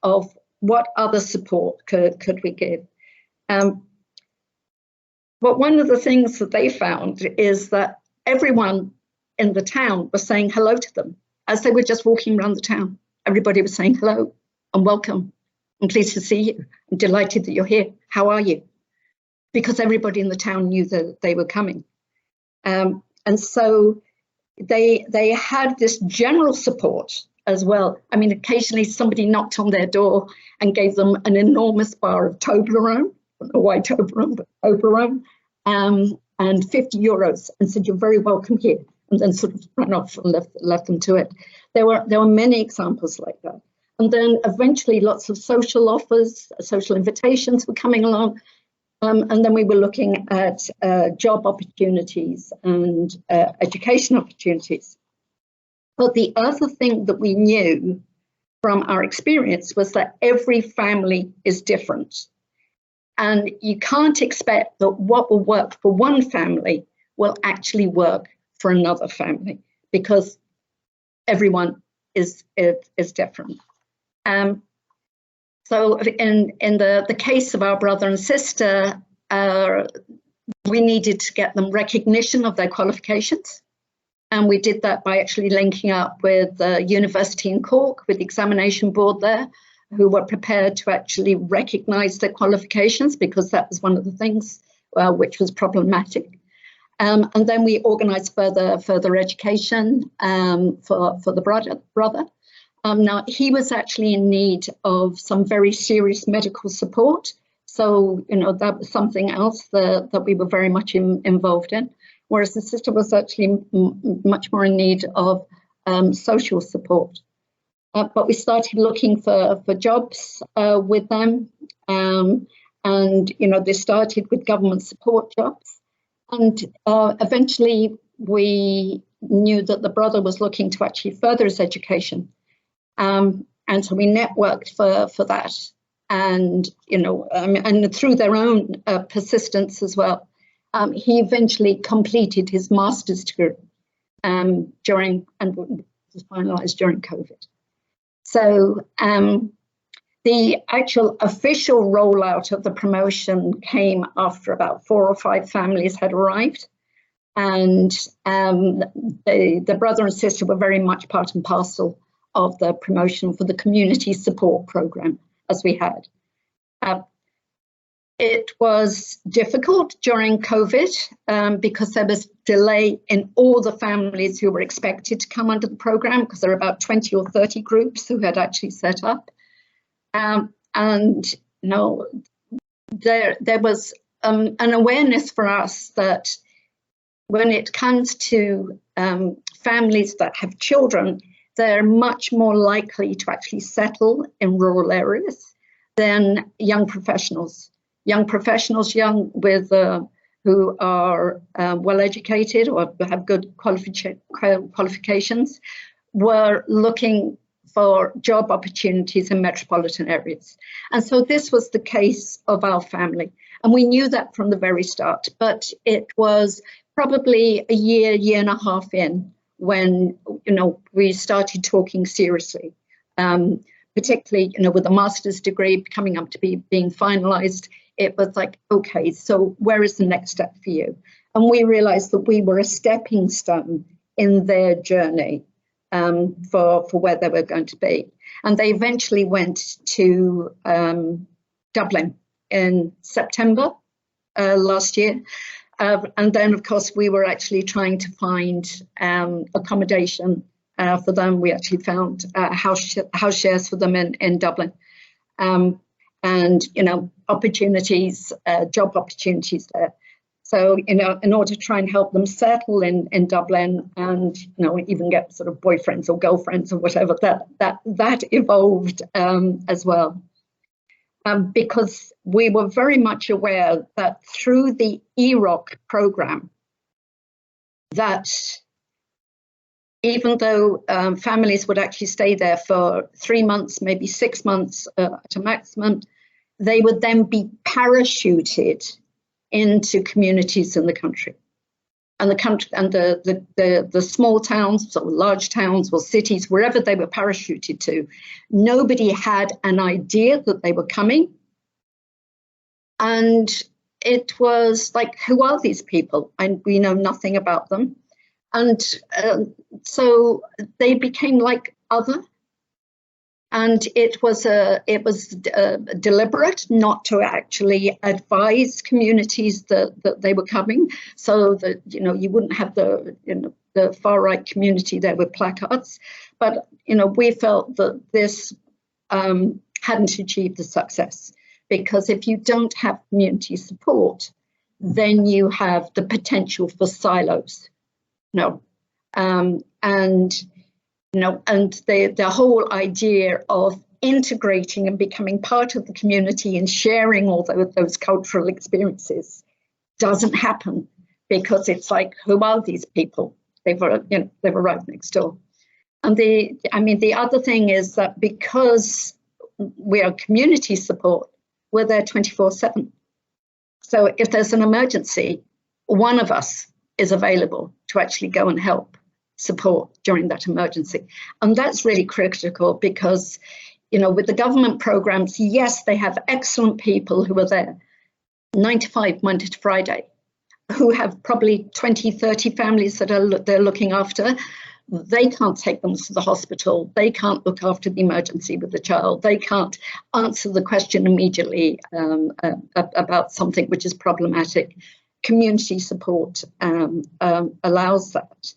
of what other support could we give. But one of the things that they found is that everyone in the town was saying hello to them as they were just walking around the town. Everybody was saying hello and welcome. I'm pleased to see you. I'm delighted that you're here. How are you? Because everybody in the town knew that they were coming. And so they had this general support as well. I mean, occasionally somebody knocked on their door and gave them an enormous bar of Toblerone, I don't know why Toblerone, but Toblerone, and 50 euros, and said, "You're very welcome here," and then sort of ran off and left them to it. There were many examples like that. And then eventually lots of social offers, social invitations were coming along. And then we were looking at job opportunities and education opportunities. But the other thing that we knew from our experience was that every family is different. And you can't expect that what will work for one family will actually work for another family, because everyone is different. So in the case of our brother and sister, we needed to get them recognition of their qualifications. And we did that by actually linking up with the university in Cork, with the examination board there, who were prepared to actually recognise their qualifications, because that was one of the things which was problematic. And then we organised further education for the brother. Now, he was actually in need of some very serious medical support. So, that was something else that we were very much involved in. Whereas the sister was actually much more in need of social support. But we started looking for jobs with them. And, they started with government support jobs. And eventually we knew that the brother was looking to actually further his education. And so we networked for that. And, you know, and through their own persistence as well, he eventually completed his master's degree during, and was finalized during COVID. So the actual official rollout of the promotion came after about 4 or 5 families had arrived. And the brother and sister were very much part and parcel of the promotion for the community support program as we had. It was difficult during COVID because there was delay in all the families who were expected to come under the program, because there are about 20 or 30 groups who had actually set up. And you know, there was an awareness for us that when it comes to families that have children, they're much more likely to actually settle in rural areas than young professionals. Young professionals, who are well educated or have good qualifications, were looking for job opportunities in metropolitan areas. And so this was the case of our family. And we knew that from the very start, but it was probably a year and a half in when, you know, we started talking seriously, particularly, you know, with a master's degree coming up to being finalized. It was like, okay, so where is the next step for you? And we realized that we were a stepping stone in their journey for where they were going to be. And they eventually went to Dublin in September last year. And then, of course, we were actually trying to find accommodation for them. We actually found house shares for them in Dublin. And, you know, opportunities, job opportunities there. So, you know, in order to try and help them settle in Dublin and, you know, even get sort of boyfriends or girlfriends or whatever, that evolved as well. Because we were very much aware that through the EROC program, that even though families would actually stay there for 3 months, maybe 6 months at a maximum, they would then be parachuted into communities in the country. And the small towns or large towns or cities, wherever they were parachuted to, nobody had an idea that they were coming. And it was like, who are these people? And we know nothing about them. And so they became like other. And it was deliberate not to actually advise communities that they were coming, so that, you know, you wouldn't have the far right community there with placards. But, you know, we felt that this hadn't achieved the success, because if you don't have community support, then you have the potential for silos. No, and you know, and the whole idea of integrating and becoming part of the community and sharing all those cultural experiences doesn't happen, because it's like, who are these people? They were right next door. And the other thing is that because we are community support, we're there 24/7. So if there's an emergency, one of us is available to actually go and help support during that emergency. And that's really critical, because, you know, with the government programs, yes, they have excellent people who are there 9 to 5, Monday to Friday, who have probably 20, 30 families that they're looking after. They can't take them to the hospital. They can't look after the emergency with the child. They can't answer the question immediately about something which is problematic. Community support allows that.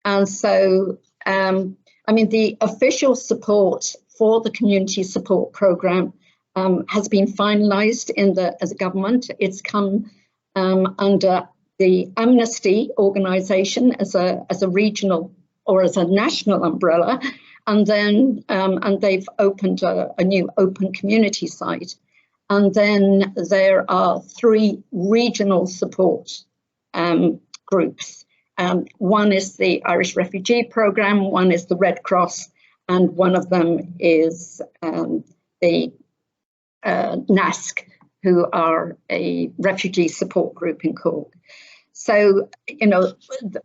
And so, the official support for the community support program has been finalised as a government. It's come under the Amnesty organisation as a regional or as a national umbrella, and then and they've opened a new open community site. And then there are 3 regional support groups. One is the Irish Refugee Programme, one is the Red Cross, and one of them is the NASC, who are a refugee support group in Cork. So, you know,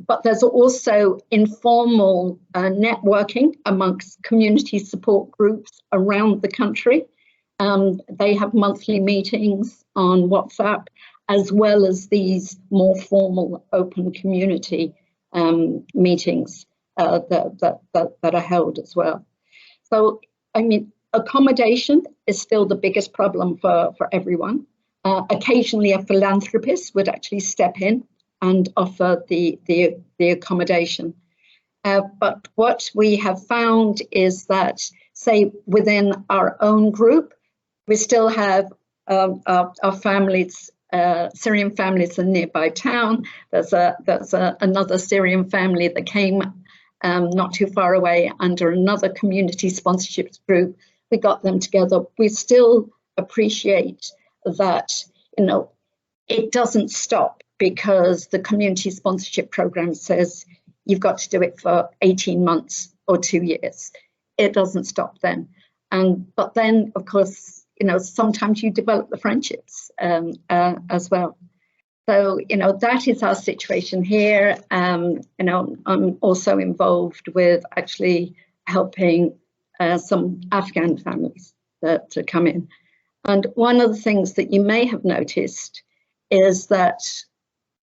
but there's also informal networking amongst community support groups around the country. They have monthly meetings on WhatsApp, as well as these more formal open community meetings that are held as well. So, I mean, accommodation is still the biggest problem for everyone. Occasionally a philanthropist would actually step in and offer the accommodation. But what we have found is that, say, within our own group, we still have our families, Syrian families in nearby town. There's another Syrian family that came not too far away under another community sponsorship group. We got them together. We still appreciate that, you know, it doesn't stop because the community sponsorship program says you've got to do it for 18 months or 2 years. It doesn't stop then. But then, of course, you know, sometimes you develop the friendships as well. So, you know, that is our situation here. You know, I'm also involved with actually helping some Afghan families to come in. And one of the things that you may have noticed is that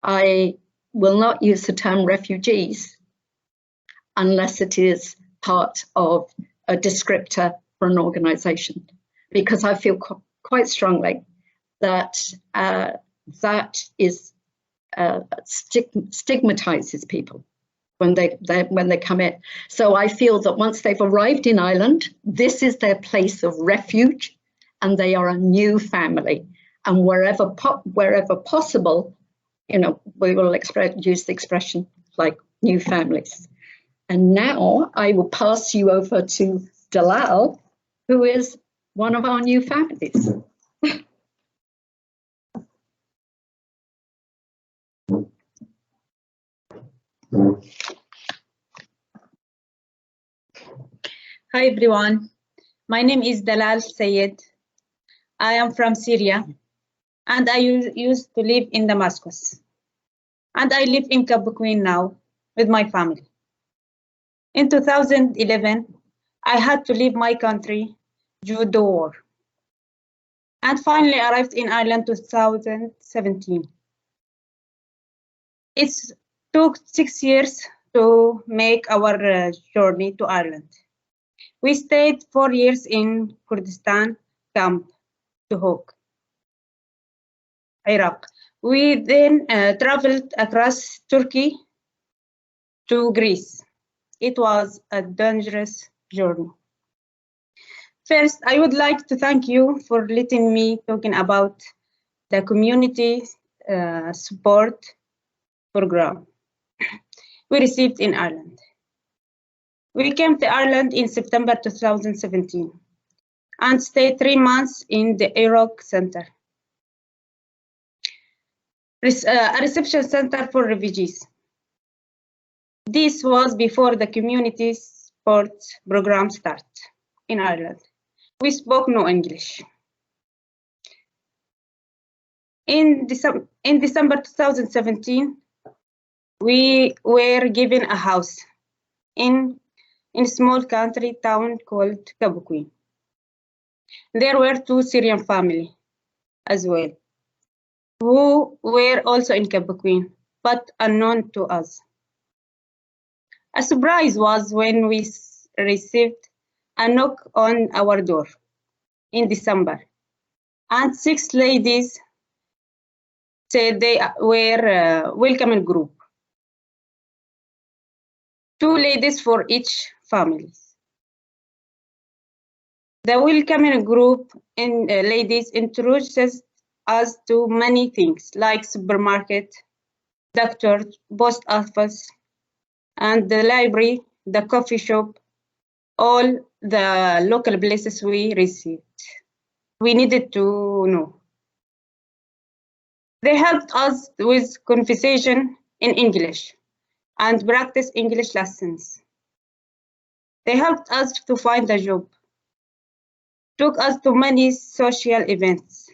I will not use the term refugees unless it is part of a descriptor for an organisation, because I feel quite strongly that that is stigmatizes people when they come in. So I feel that once they've arrived in Ireland, this is their place of refuge, and they are a new family. And wherever possible, you know, we will use the expression like new families. And now I will pass you over to Dalal, who is one of our new families. Hi everyone, my name is Dalal Sayed. I am from Syria and I used to live in Damascus. And I live in Kabuquin now with my family. In 2011, I had to leave my country due to the war. And finally arrived in Ireland 2017. It took 6 years to make our journey to Ireland. We stayed 4 years in Kurdistan camp, Duhok, Iraq. We then traveled across Turkey to Greece. It was a dangerous journey. First, I would like to thank you for letting me talking about the community support program we received in Ireland. We came to Ireland in September 2017 and stayed 3 months in the Iraq Center, a reception center for refugees. This was before the community support program started in Ireland. We spoke no English. In December 2017, we were given a house in a small country town called Kabuquin. There were 2 Syrian families as well, who were also in Kabuquin, but unknown to us. A surprise was when we received a knock on our door in December, and 6 ladies said they were a welcoming group. 2 ladies for each family. The welcoming group in ladies introduces us to many things like supermarket, doctor, post office, and the library, the coffee shop, all the local places we needed to know. They helped us with conversation in English and practice English lessons. They helped us to find a job, took us to many social events,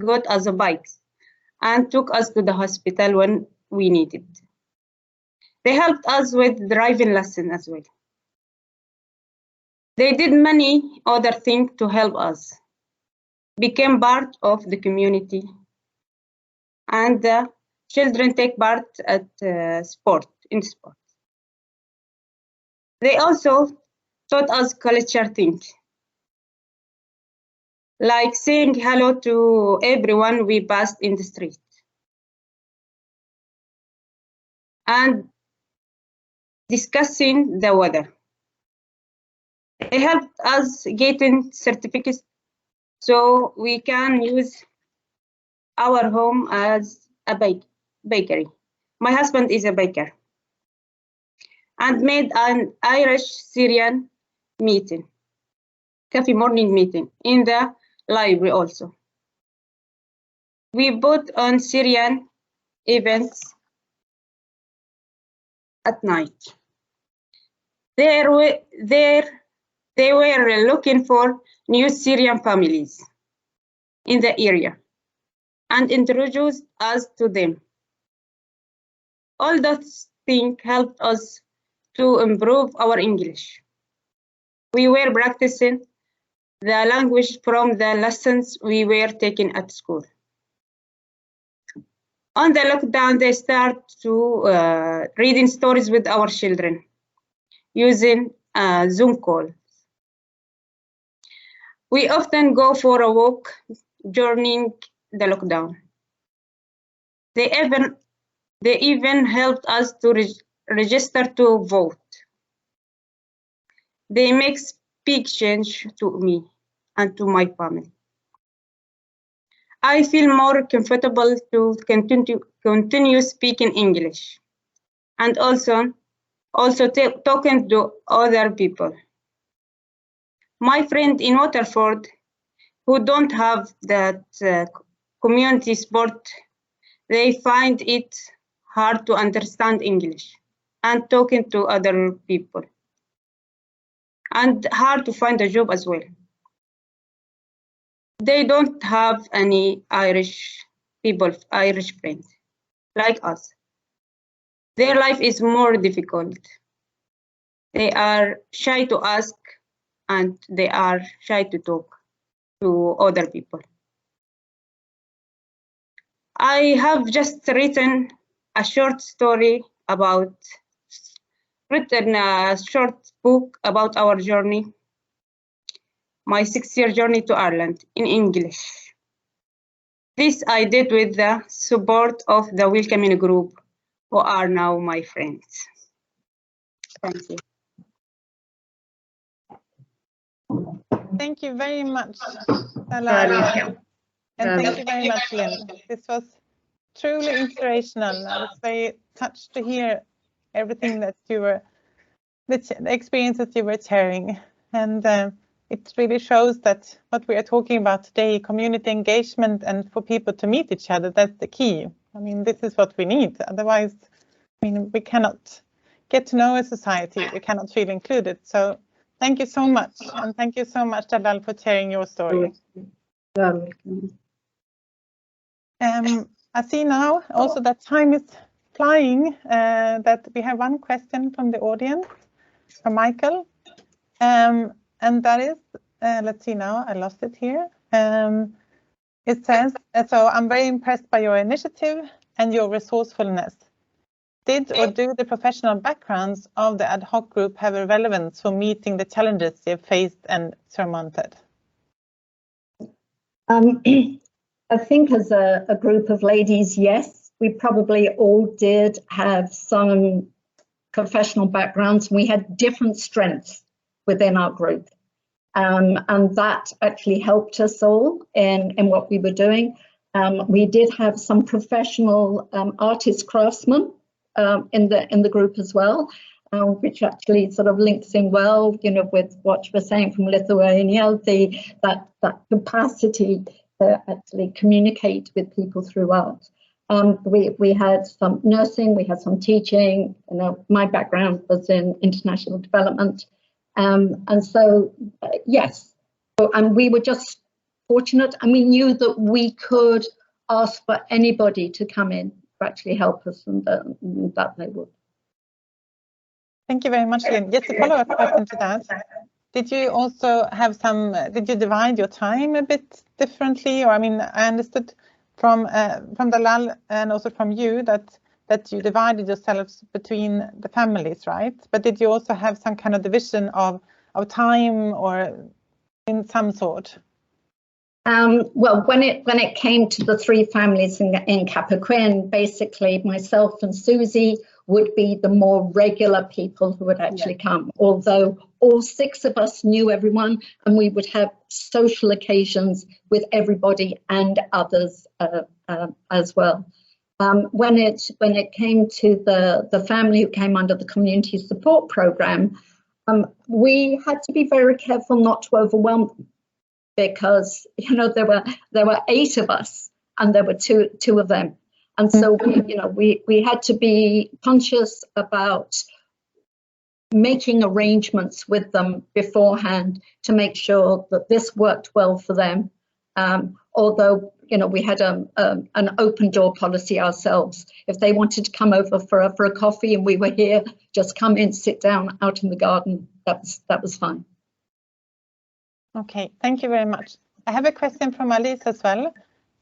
got us a bike, and took us to the hospital when we needed. They helped us with driving lessons as well. They did many other things to help us, became part of the community, and the children take part at sport. They also taught us culture things, like saying hello to everyone we passed in the street, and discussing the weather. They helped us getting certificates so we can use our home as a bakery. My husband is a baker. And made an Irish-Syrian meeting, coffee morning meeting, in the library also. We put on Syrian events at night. They were looking for new Syrian families in the area and introduced us to them. All those things helped us to improve our English. We were practicing the language from the lessons we were taking at school. On the lockdown, they start to reading stories with our children using Zoom calls. We often go for a walk during the lockdown. They even helped us to register to vote. They make big change to me and to my family. I feel more comfortable to continue speaking English and also talking to other people. My friend in Waterford, who don't have that community sport, they find it hard to understand English and talking to other people, and hard to find a job as well. They don't have any Irish friends like us. Their life is more difficult. They are shy to ask and they are shy to talk to other people. I have just written a short book about our journey, my 6-year journey to Ireland in English. This I did with the support of the welcoming group, who are now my friends. Thank you. Thank you very much, Salah. And thank you very much, Lynn. This was truly inspirational. I was very touched to hear everything that you were, the experiences you were sharing. And it really shows that what we are talking about today, community engagement and for people to meet each other, that's the key. I mean, this is what we need. Otherwise, I mean, we cannot get to know a society. We cannot feel included. So thank you so much. And thank you so much, Dalal, for sharing your story. I see now also that time is flying, that we have one question from the audience, from Michael. And that is, let's see now, I lost it here. It says, so I'm very impressed by your initiative and your resourcefulness. Did or do the professional backgrounds of the ad hoc group have a relevance for meeting the challenges you've faced and surmounted? I think as a group of ladies, yes, we probably all did have some professional backgrounds. We had different strengths within our group. And that actually helped us all in what we were doing. We did have some professional artist craftsmen in the group as well, which actually sort of links in well, you know, with what you were saying from Lithuania, that capacity actually communicate with people through art. We had some nursing, we had some teaching. You know, my background was in international development, and so yes, and we were just fortunate, and we knew that we could ask for anybody to come in to actually help us, and that they would. Thank you very much, Lynn. Just a follow-up question to that. Did you also have some, did you divide your time a bit differently? Or I mean, I understood from Dalal and also from you that you divided yourselves between the families, right? But did you also have some kind of division of time or in some sort? Well, when it came to the three families in Capricorn, basically myself and Susie would be the more regular people who would actually come, although all six of us knew everyone, and we would have social occasions with everybody and others as well. When it came to the family who came under the community support program, we had to be very careful not to overwhelm them, because you know there were 8 of us and there were two of them. And so we had to be conscious about making arrangements with them beforehand to make sure that this worked well for them. Although we had an open door policy ourselves. If they wanted to come over for a coffee and we were here, just come in, sit down out in the garden. That was fine. Okay, thank you very much. I have a question from Alice as well.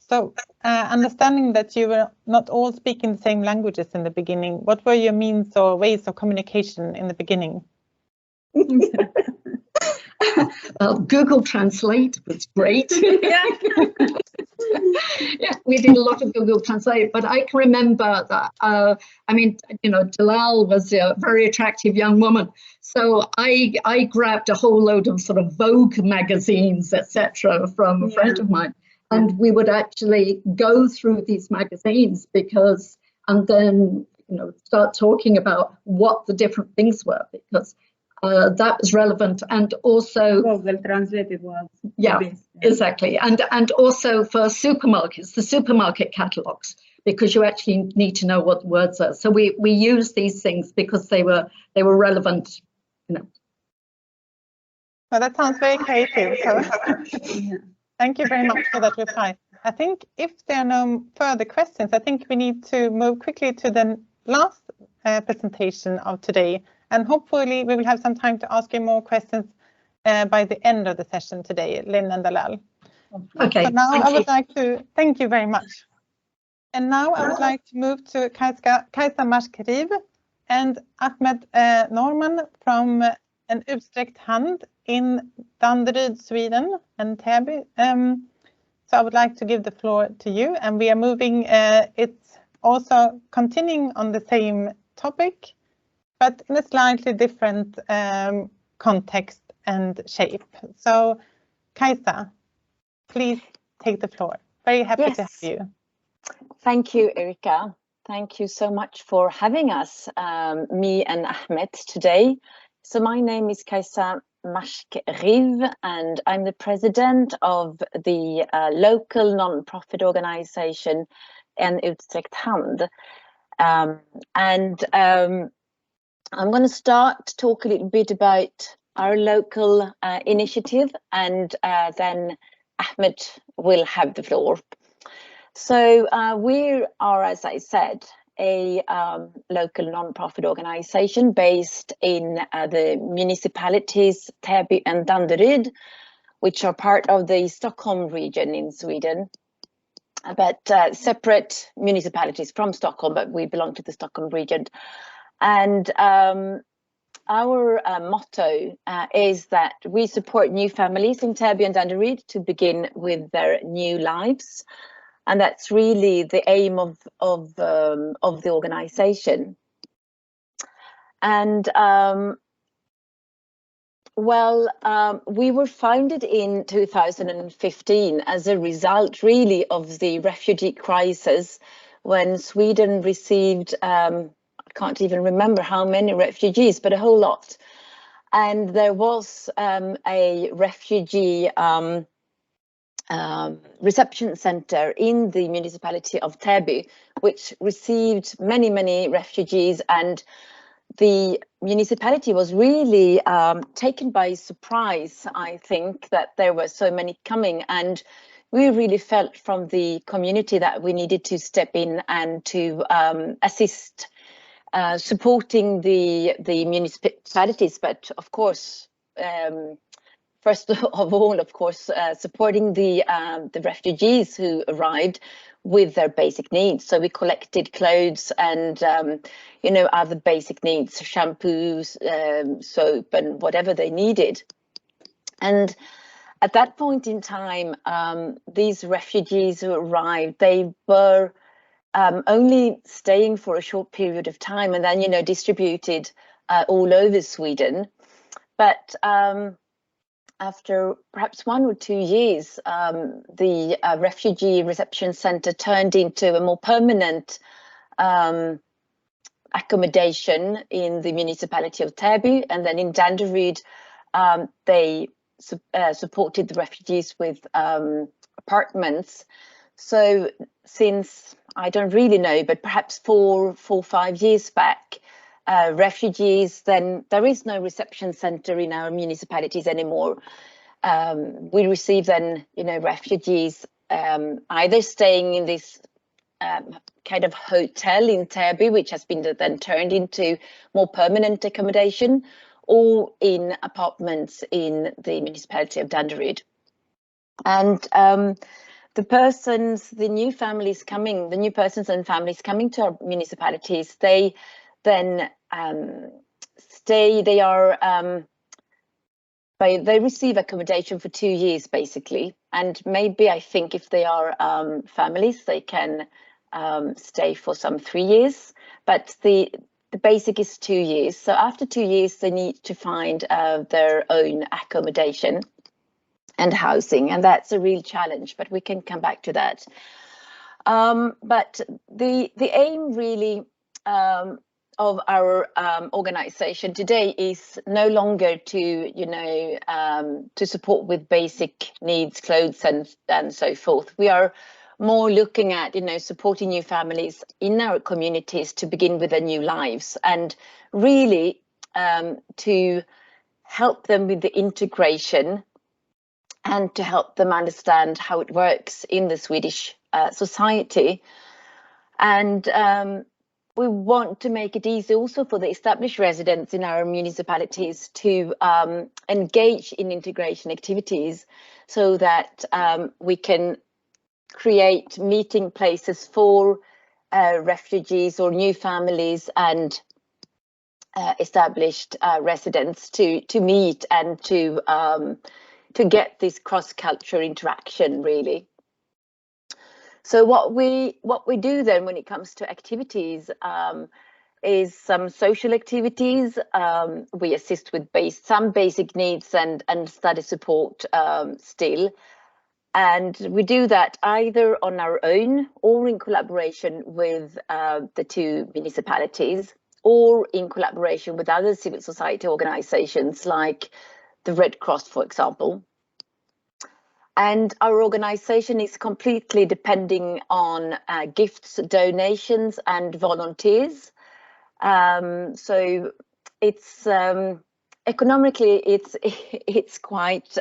So, understanding that you were not all speaking the same languages in the beginning, what were your means or ways of communication in the beginning? Well, Google Translate was great. Yeah, we did a lot of Google Translate, but I can remember that, Dalal was a very attractive young woman. So I grabbed a whole load of sort of Vogue magazines, etc., from a friend of mine. And we would actually go through these magazines and then start talking about what the different things were, because that was relevant. And also Google Translate was exactly, and also for supermarkets, the supermarket catalogs, because you actually need to know what the words are. So we use these things because they were relevant. Well, that sounds very creative. So. Thank you very much for that reply. I think if there are no further questions, I think we need to move quickly to the last presentation of today. And hopefully we will have some time to ask you more questions by the end of the session today, Lynn and Dalal. Okay. So now I would like to thank you very much. And now I would like to move to Kajsa Marsk Rives and Ahmed Norman from an utsträckt hand in Danderyd, Sweden, and Täby. So I would like to give the floor to you, and we are moving. It's also continuing on the same topic, but in a slightly different context and shape. So, Kajsa, please take the floor. Very happy to have you. Thank you, Erika. Thank you so much for having us, me and Ahmed, today. So my name is Kajsa Marsk Rives, and I'm the president of the local non-profit organization En utsträckt hand. I'm going to start to talk a little bit about our local initiative, and then Ahmed will have the floor. So we are, as I said, a local non-profit organization based in the municipalities Täby and Danderyd, which are part of the Stockholm region in Sweden, but separate municipalities from Stockholm, but we belong to the Stockholm region. And our motto is that we support new families in Täby and Danderyd to begin with their new lives. And that's really the aim of the organization. And we were founded in 2015 as a result, really, of the refugee crisis, when Sweden received, I can't even remember how many refugees, but a whole lot. And there was a refugee reception center in the municipality of Täby, which received many, many refugees, and the municipality was really taken by surprise, I think, that there were so many coming, and we really felt from the community that we needed to step in and to assist supporting the municipalities, but of course, first of all, of course, supporting the refugees who arrived with their basic needs. So we collected clothes and, you know, other basic needs, shampoos, soap, and whatever they needed. And at that point in time, these refugees who arrived, they were only staying for a short period of time and then, you know, distributed all over Sweden. But after perhaps 1 or 2 years, the refugee reception center turned into a more permanent accommodation in the municipality of Täby, and then in Danderyd, they supported the refugees with apartments. So since, I don't really know, but perhaps 4 or 5 years back, refugees, then there is no reception center in our municipalities anymore. We receive then, you know, refugees either staying in this kind of hotel in Täby, which has been then turned into more permanent accommodation, or in apartments in the municipality of Danderyd. And the new families coming, the new persons and families coming to our municipalities, they then stay, they receive accommodation for 2 years basically, and maybe I think if they are families, they can stay for some 3 years, but the basic is 2 years. So after 2 years, they need to find their own accommodation and housing, and that's a real challenge, but we can come back to that. But the aim really of our organization today is no longer to, you know, to support with basic needs, clothes and so forth. We are more looking at, you know, supporting new families in our communities to begin with their new lives, and really to help them with the integration and to help them understand how it works in the Swedish society. And we want to make it easy also for the established residents in our municipalities to engage in integration activities, so that we can create meeting places for refugees or new families and established residents to meet and to get this cross-cultural interaction really. So what we do then when it comes to activities is some social activities. We assist with some basic needs and study support still. And we do that either on our own or in collaboration with the 2 municipalities, or in collaboration with other civil society organizations like the Red Cross, for example. And our organization is completely depending on gifts, donations, and volunteers. So it's economically it's quite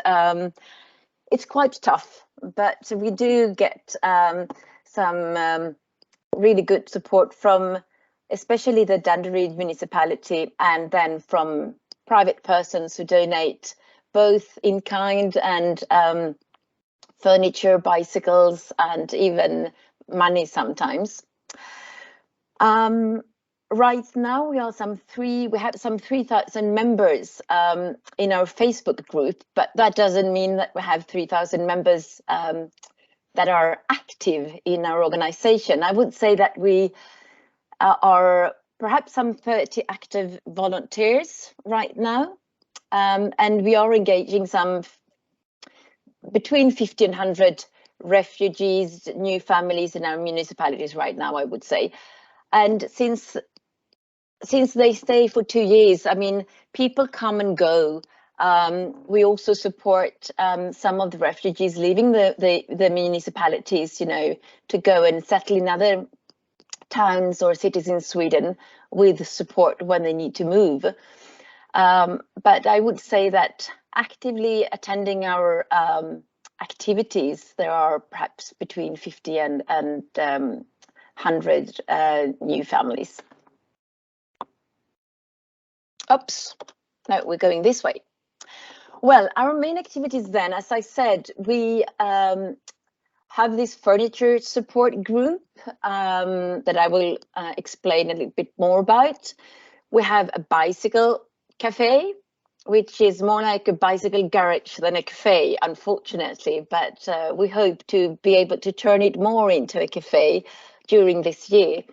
tough, but we do get some really good support from especially the Danderyd municipality, and then from private persons who donate both in kind and furniture, bicycles, and even money sometimes. Right now we have some 3,000 members in our Facebook group, but that doesn't mean that we have 3,000 members that are active in our organization. I would say that we are perhaps some 30 active volunteers right now, and we are engaging some between 50 and 100 refugees, new families in our municipalities right now, I would say. And since they stay for 2 years, I mean, people come and go. We also support some of the refugees leaving the municipalities, you know, to go and settle in other towns or cities in Sweden with support when they need to move. But I would say that actively attending our activities, there are perhaps between 50 and 100 new families. Oops, no, we're going this way. Well, our main activities then, as I said, we have this furniture support group that I will explain a little bit more about. We have a bicycle cafe, which is more like a bicycle garage than a cafe, unfortunately, but we hope to be able to turn it more into a cafe during this year.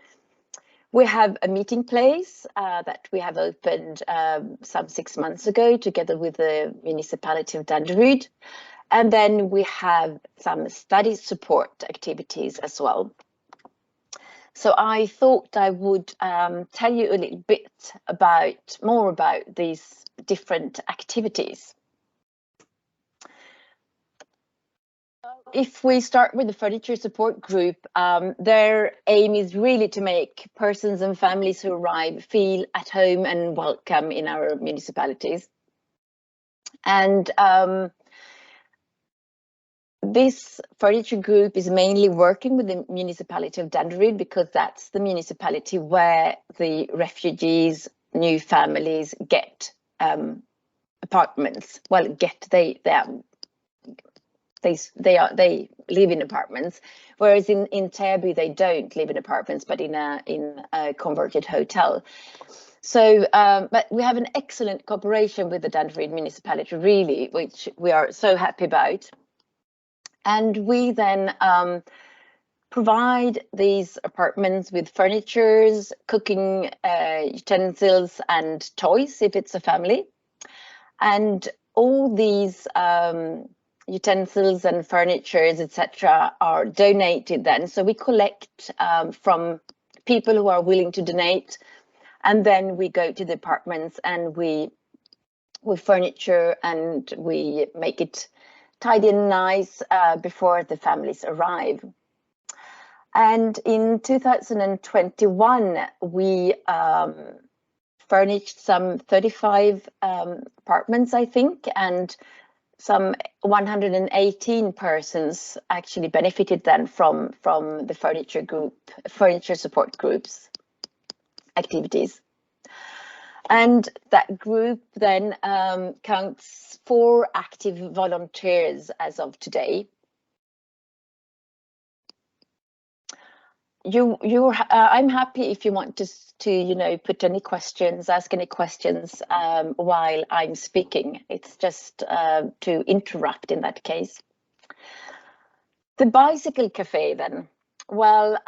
We have a meeting place that we have opened some 6 months ago together with the municipality of Danderyd. And then we have some study support activities as well. So I thought I would tell you a little bit more about these different activities. If we start with the furniture support group, their aim is really to make persons and families who arrive feel at home and welcome in our municipalities. And this furniture group is mainly working with the municipality of Danderyd because that's the municipality where the refugees, new families get apartments. Well, they live in apartments, whereas in Täby they don't live in apartments, but in a converted hotel. So, but we have an excellent cooperation with the Danderyd municipality, really, which we are so happy about. And we then provide these apartments with furnitures, cooking utensils and toys if it's a family. And all these utensils and furnitures, etc., are donated then. So we collect from people who are willing to donate, and then we go to the apartments and we furniture and we make it tidy and nice before the families arrive. And in 2021, we furnished some 35 apartments, I think, and some 118 persons actually benefited then from the furniture support groups activities. And that group then counts 4 active volunteers as of today. I'm happy if you want to put any questions, ask any questions while I'm speaking. It's just to interrupt in that case. The bicycle cafe then, well,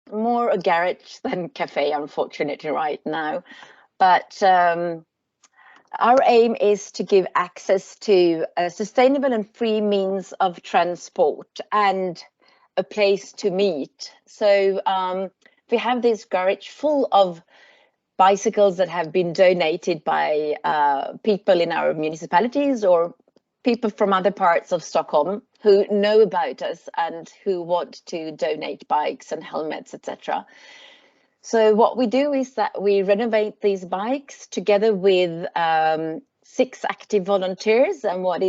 more a garage than cafe, unfortunately, right now. But our aim is to give access to a sustainable and free means of transport and a place to meet. So we have this garage full of bicycles that have been donated by people in our municipalities or people from other parts of Stockholm who know about us and who want to donate bikes and helmets, etc. So what we do is that we renovate these bikes together with 6 active volunteers. And what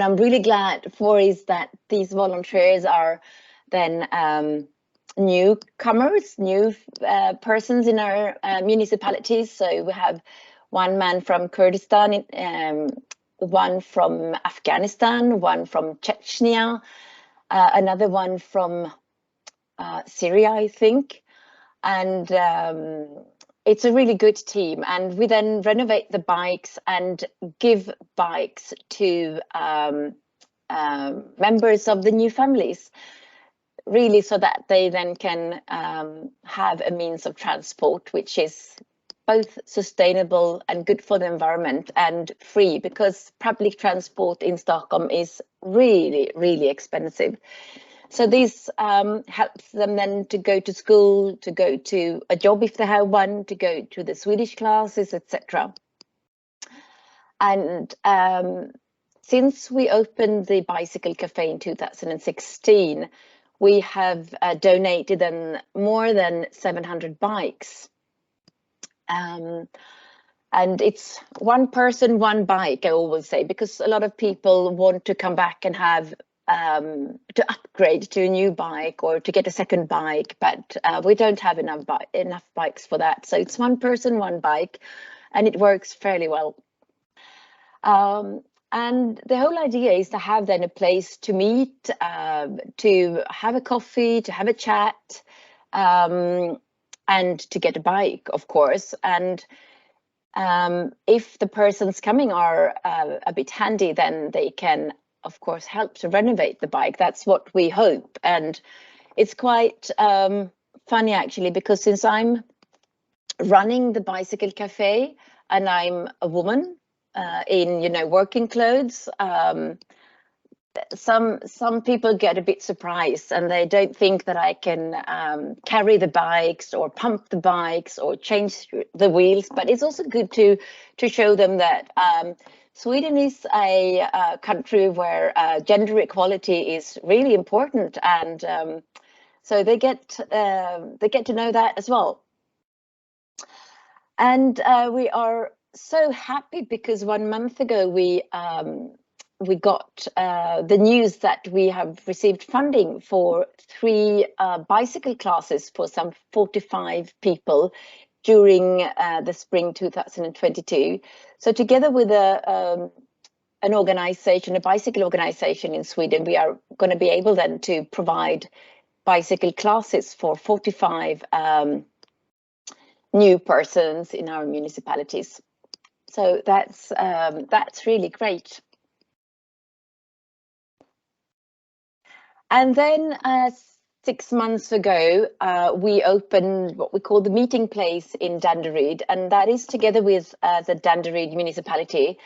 I'm really glad for is that these volunteers are then newcomers, new persons in our municipalities. So we have one man from Kurdistan, one from Afghanistan, one from Chechnya, another one from Syria, I think. And it's a really good team. And we then renovate the bikes and give bikes to members of the new families, really, so that they then can have a means of transport which is both sustainable and good for the environment and free, because public transport in Stockholm is really, really expensive. So this helps them then to go to school, to go to a job if they have one, to go to the Swedish classes, etc. And since we opened the Bicycle Cafe in 2016, we have donated then more than 700 bikes. And it's one person, one bike, I always say, because a lot of people want to come back and have to upgrade to a new bike or to get a second bike, but we don't have enough bikes for that. So it's one person, one bike, and it works fairly well. And the whole idea is to have then a place to meet, to have a coffee, to have a chat, and to get a bike, of course. And if the persons coming are a bit handy, then they can, of course, help to renovate the bike. That's what we hope. And it's quite funny, actually, because since I'm running the Bicycle Cafe and I'm a woman in, you know, working clothes, some people get a bit surprised and they don't think that I can carry the bikes or pump the bikes or change the wheels. But it's also good to show them that Sweden is a country where gender equality is really important, and so they get to know that as well. And we are so happy because 1 month ago we got the news that we have received funding for 3 bicycle classes for some 45 people during the spring 2022. So together with an organization, a bicycle organization in Sweden, we are going to be able then to provide bicycle classes for 45 new persons in our municipalities. So that's really great. And then 6 months ago, we opened what we call the meeting place in Danderyd, and that is together with the Danderyd municipality.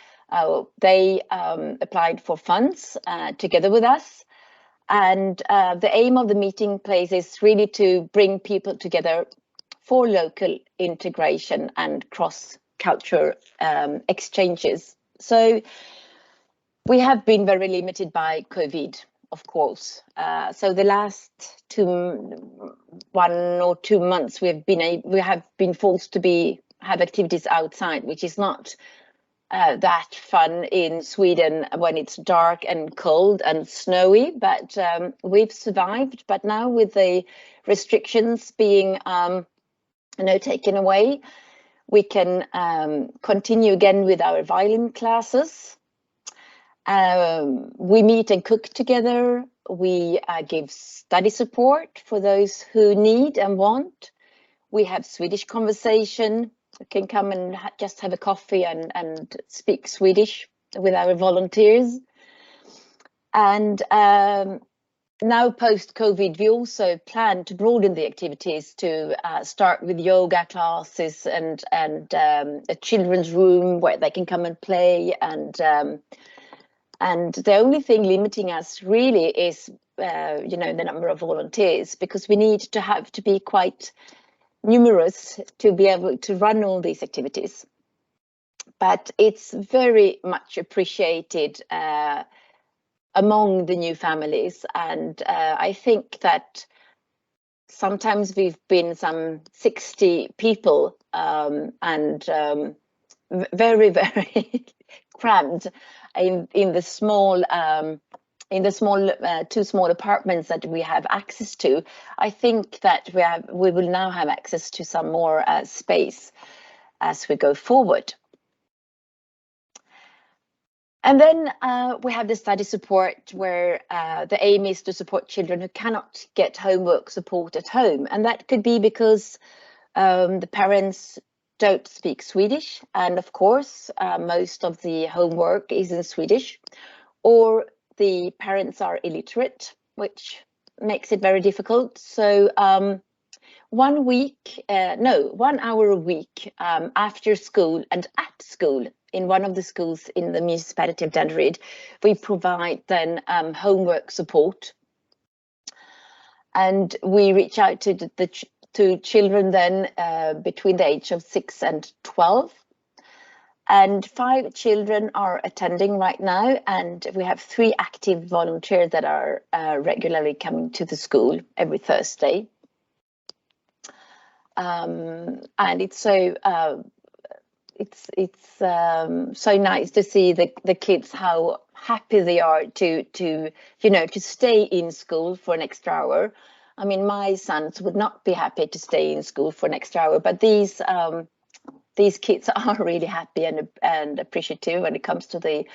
They applied for funds together with us. And the aim of the meeting place is really to bring people together for local integration and cross-cultural exchanges. So we have been very limited by COVID, of course. So the last 1 or 2 months, we have been forced to have activities outside, which is not that fun in Sweden when it's dark and cold and snowy. But we've survived. But now with the restrictions being taken away, we can continue again with our violin classes. We meet and cook together. We give study support for those who need and want. We have Swedish conversation. You can come and just have a coffee and speak Swedish with our volunteers. And now post-COVID, we also plan to broaden the activities to start with yoga classes and a children's room where they can come and play. And the only thing limiting us really is, the number of volunteers, because we need to be quite numerous to be able to run all these activities. But it's very much appreciated among the new families, and I think that sometimes we've been some 60 people and very, very crammed in the small 2 small apartments that we have access to. I think that we will now have access to some more space as we go forward. And then we have the study support, where the aim is to support children who cannot get homework support at home. And that could be because the parents don't speak Swedish, and of course most of the homework is in Swedish, or the parents are illiterate, which makes it very difficult. So 1 hour a week after school and at school in one of the schools in the municipality of Danderyd, we provide then homework support. And we reach out to to children then between the age of 6 and 12. And 5 children are attending right now, and we have 3 active volunteers that are regularly coming to the school every Thursday. And it's so so nice to see the kids, how happy they are to stay in school for an extra hour. I mean, my sons would not be happy to stay in school for an extra hour, but these kids are really happy and appreciative when it comes to the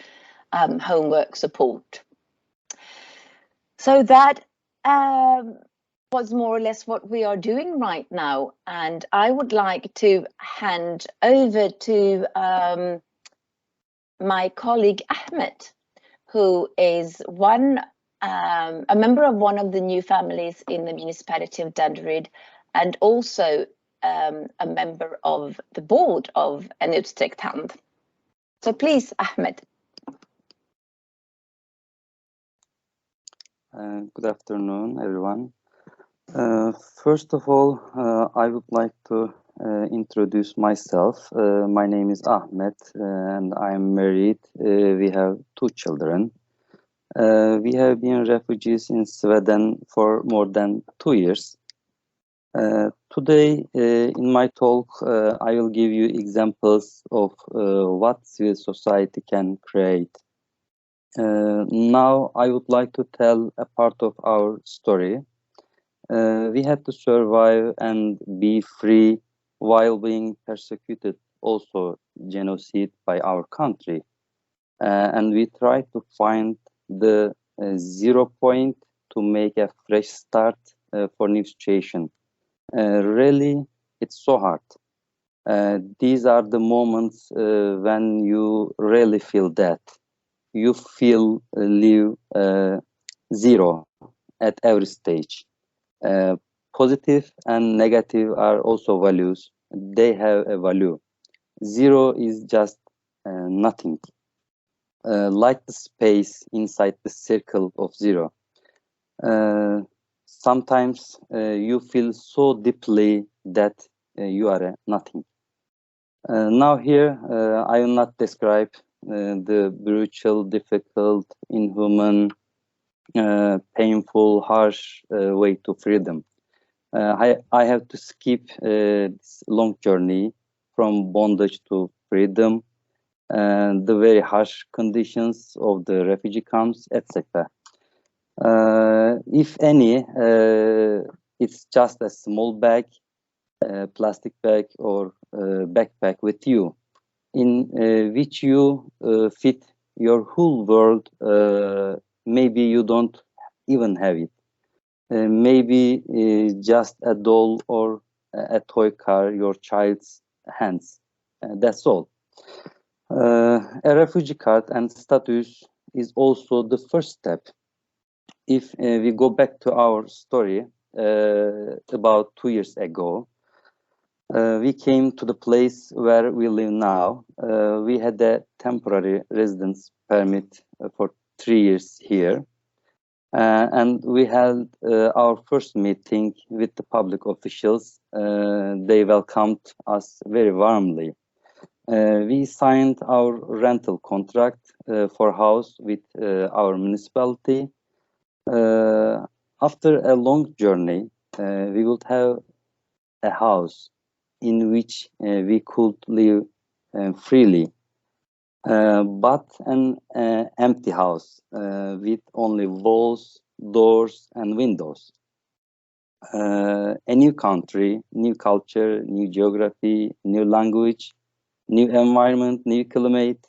homework support. So that was more or less what we are doing right now. And I would like to hand over to my colleague Ahmed, who is a member of one of the new families in the municipality of Danderyd, and also a member of the board of an utsträckt hand. So please, Ahmed. Good afternoon, everyone. First of all, I would like to introduce myself. My name is Ahmed, and I'm married. We have 2 children. We have been refugees in Sweden for more than 2 years. Today, in my talk, I will give you examples of what civil society can create. Now, I would like to tell a part of our story. We had to survive and be free while being persecuted, also genocide by our country. And we tried to find the 0 point to make a fresh start for new situation. Really, it's so hard. These are the moments when you really feel that. You feel live 0 at every stage. Positive and negative are also values. They have a value. 0 is just nothing. Like the space inside the circle of 0. Sometimes you feel so deeply that you are nothing. Now here, I will not describe the brutal, difficult, inhuman, painful, harsh way to freedom. I have to skip this long journey from bondage to freedom, and the very harsh conditions of the refugee camps, etc. If any, it's just a small bag, plastic bag or backpack with you, in which you fit your whole world. Maybe you don't even have it. Maybe just a doll or a toy car, your child's hands. That's all. A refugee card and status is also the first step. If we go back to our story, about 2 years ago, we came to the place where we live now. We had a temporary residence permit for 3 years here. And we held our first meeting with the public officials. They welcomed us very warmly. We signed our rental contract for house with our municipality. After a long journey, we would have a house in which we could live freely. But an empty house with only walls, doors, and windows. A new country, new culture, new geography, new language, new environment, new climate.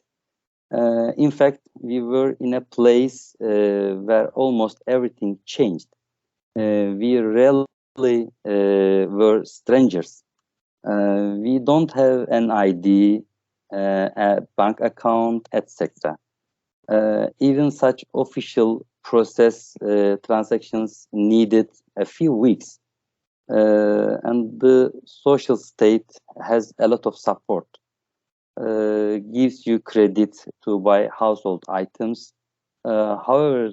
In fact, we were in a place where almost everything changed. We really were strangers. We don't have an ID, a bank account, etc. Even such official process transactions needed a few weeks. And the social state has a lot of support, gives you credit to buy household items, However,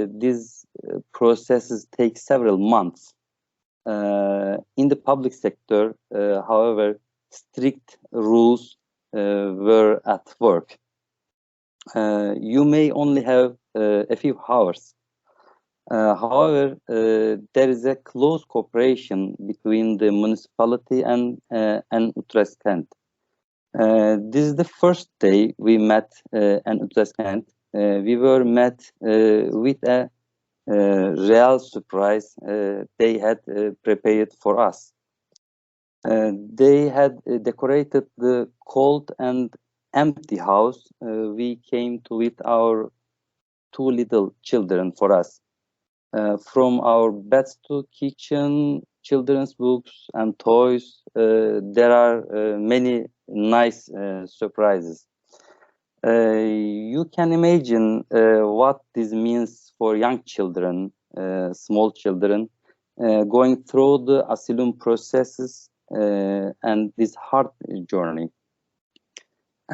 these processes take several months. In the public sector, however, strict rules were at work. You may only have a few hours. However, there is a close cooperation between the municipality and utsträckt. This is the first day we met and utsträckt. We were met with a real surprise they had prepared for us. They had decorated the cold and empty house we came to with our two little children for us. From our beds to kitchen, children's books and toys, there are many nice surprises. You can imagine what this means for young children, small children, going through the asylum processes and this hard journey.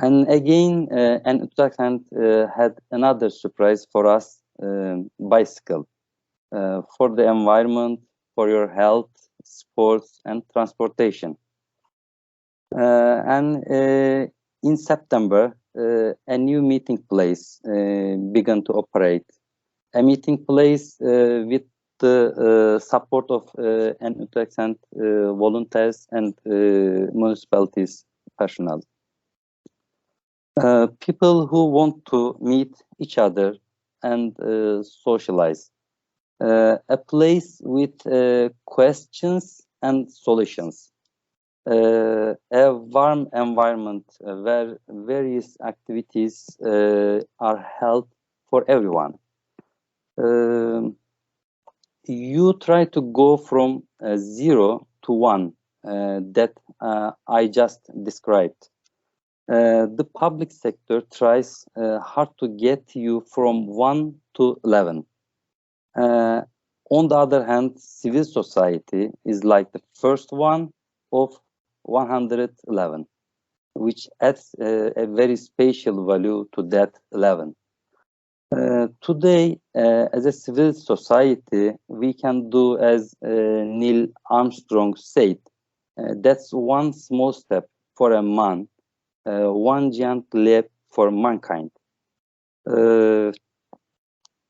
And again, and utsträckt had another surprise for us, bicycle. For the environment, for your health, sports, and transportation. And in September, a new meeting place began to operate. A meeting place with the support of an utsträckt volunteers and municipalities personnel. People who want to meet each other and socialize. A place with questions and solutions. A warm environment where various activities are held for everyone. You try to go from 0 to 1 that I just described. The public sector tries hard to get you from 1 to 11. On the other hand, civil society is like the first one of 111, which adds a very special value to that 11. Today, as a civil society, we can do as Neil Armstrong said, that's one small step for a man, one giant leap for mankind.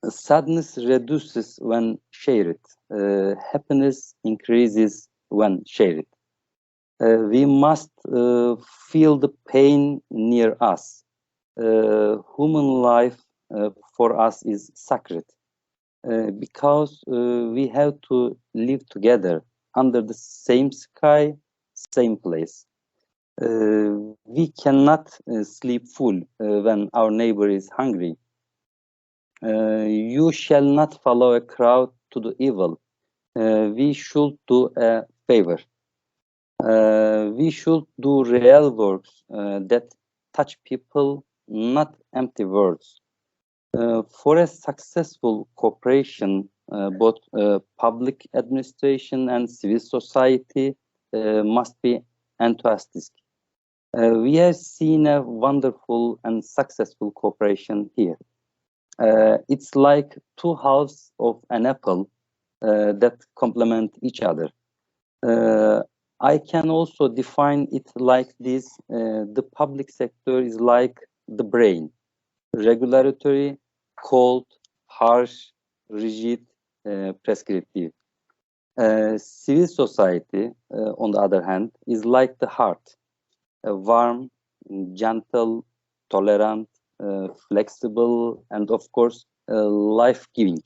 Sadness reduces when shared. Happiness increases when shared. We must feel the pain near us. Human life for us is sacred because we have to live together under the same sky, same place. We cannot sleep full when our neighbor is hungry. You shall not follow a crowd to do evil. We should do a favor. We should do real works that touch people, not empty words. For a successful cooperation, both public administration and civil society must be enthusiastic. We have seen a wonderful and successful cooperation here. It's like two halves of an apple that complement each other. I can also define it like this. The public sector is like the brain, regulatory, cold, harsh, rigid, prescriptive. Civil society, on the other hand, is like the heart, warm, gentle, tolerant, flexible, and of course, life-giving.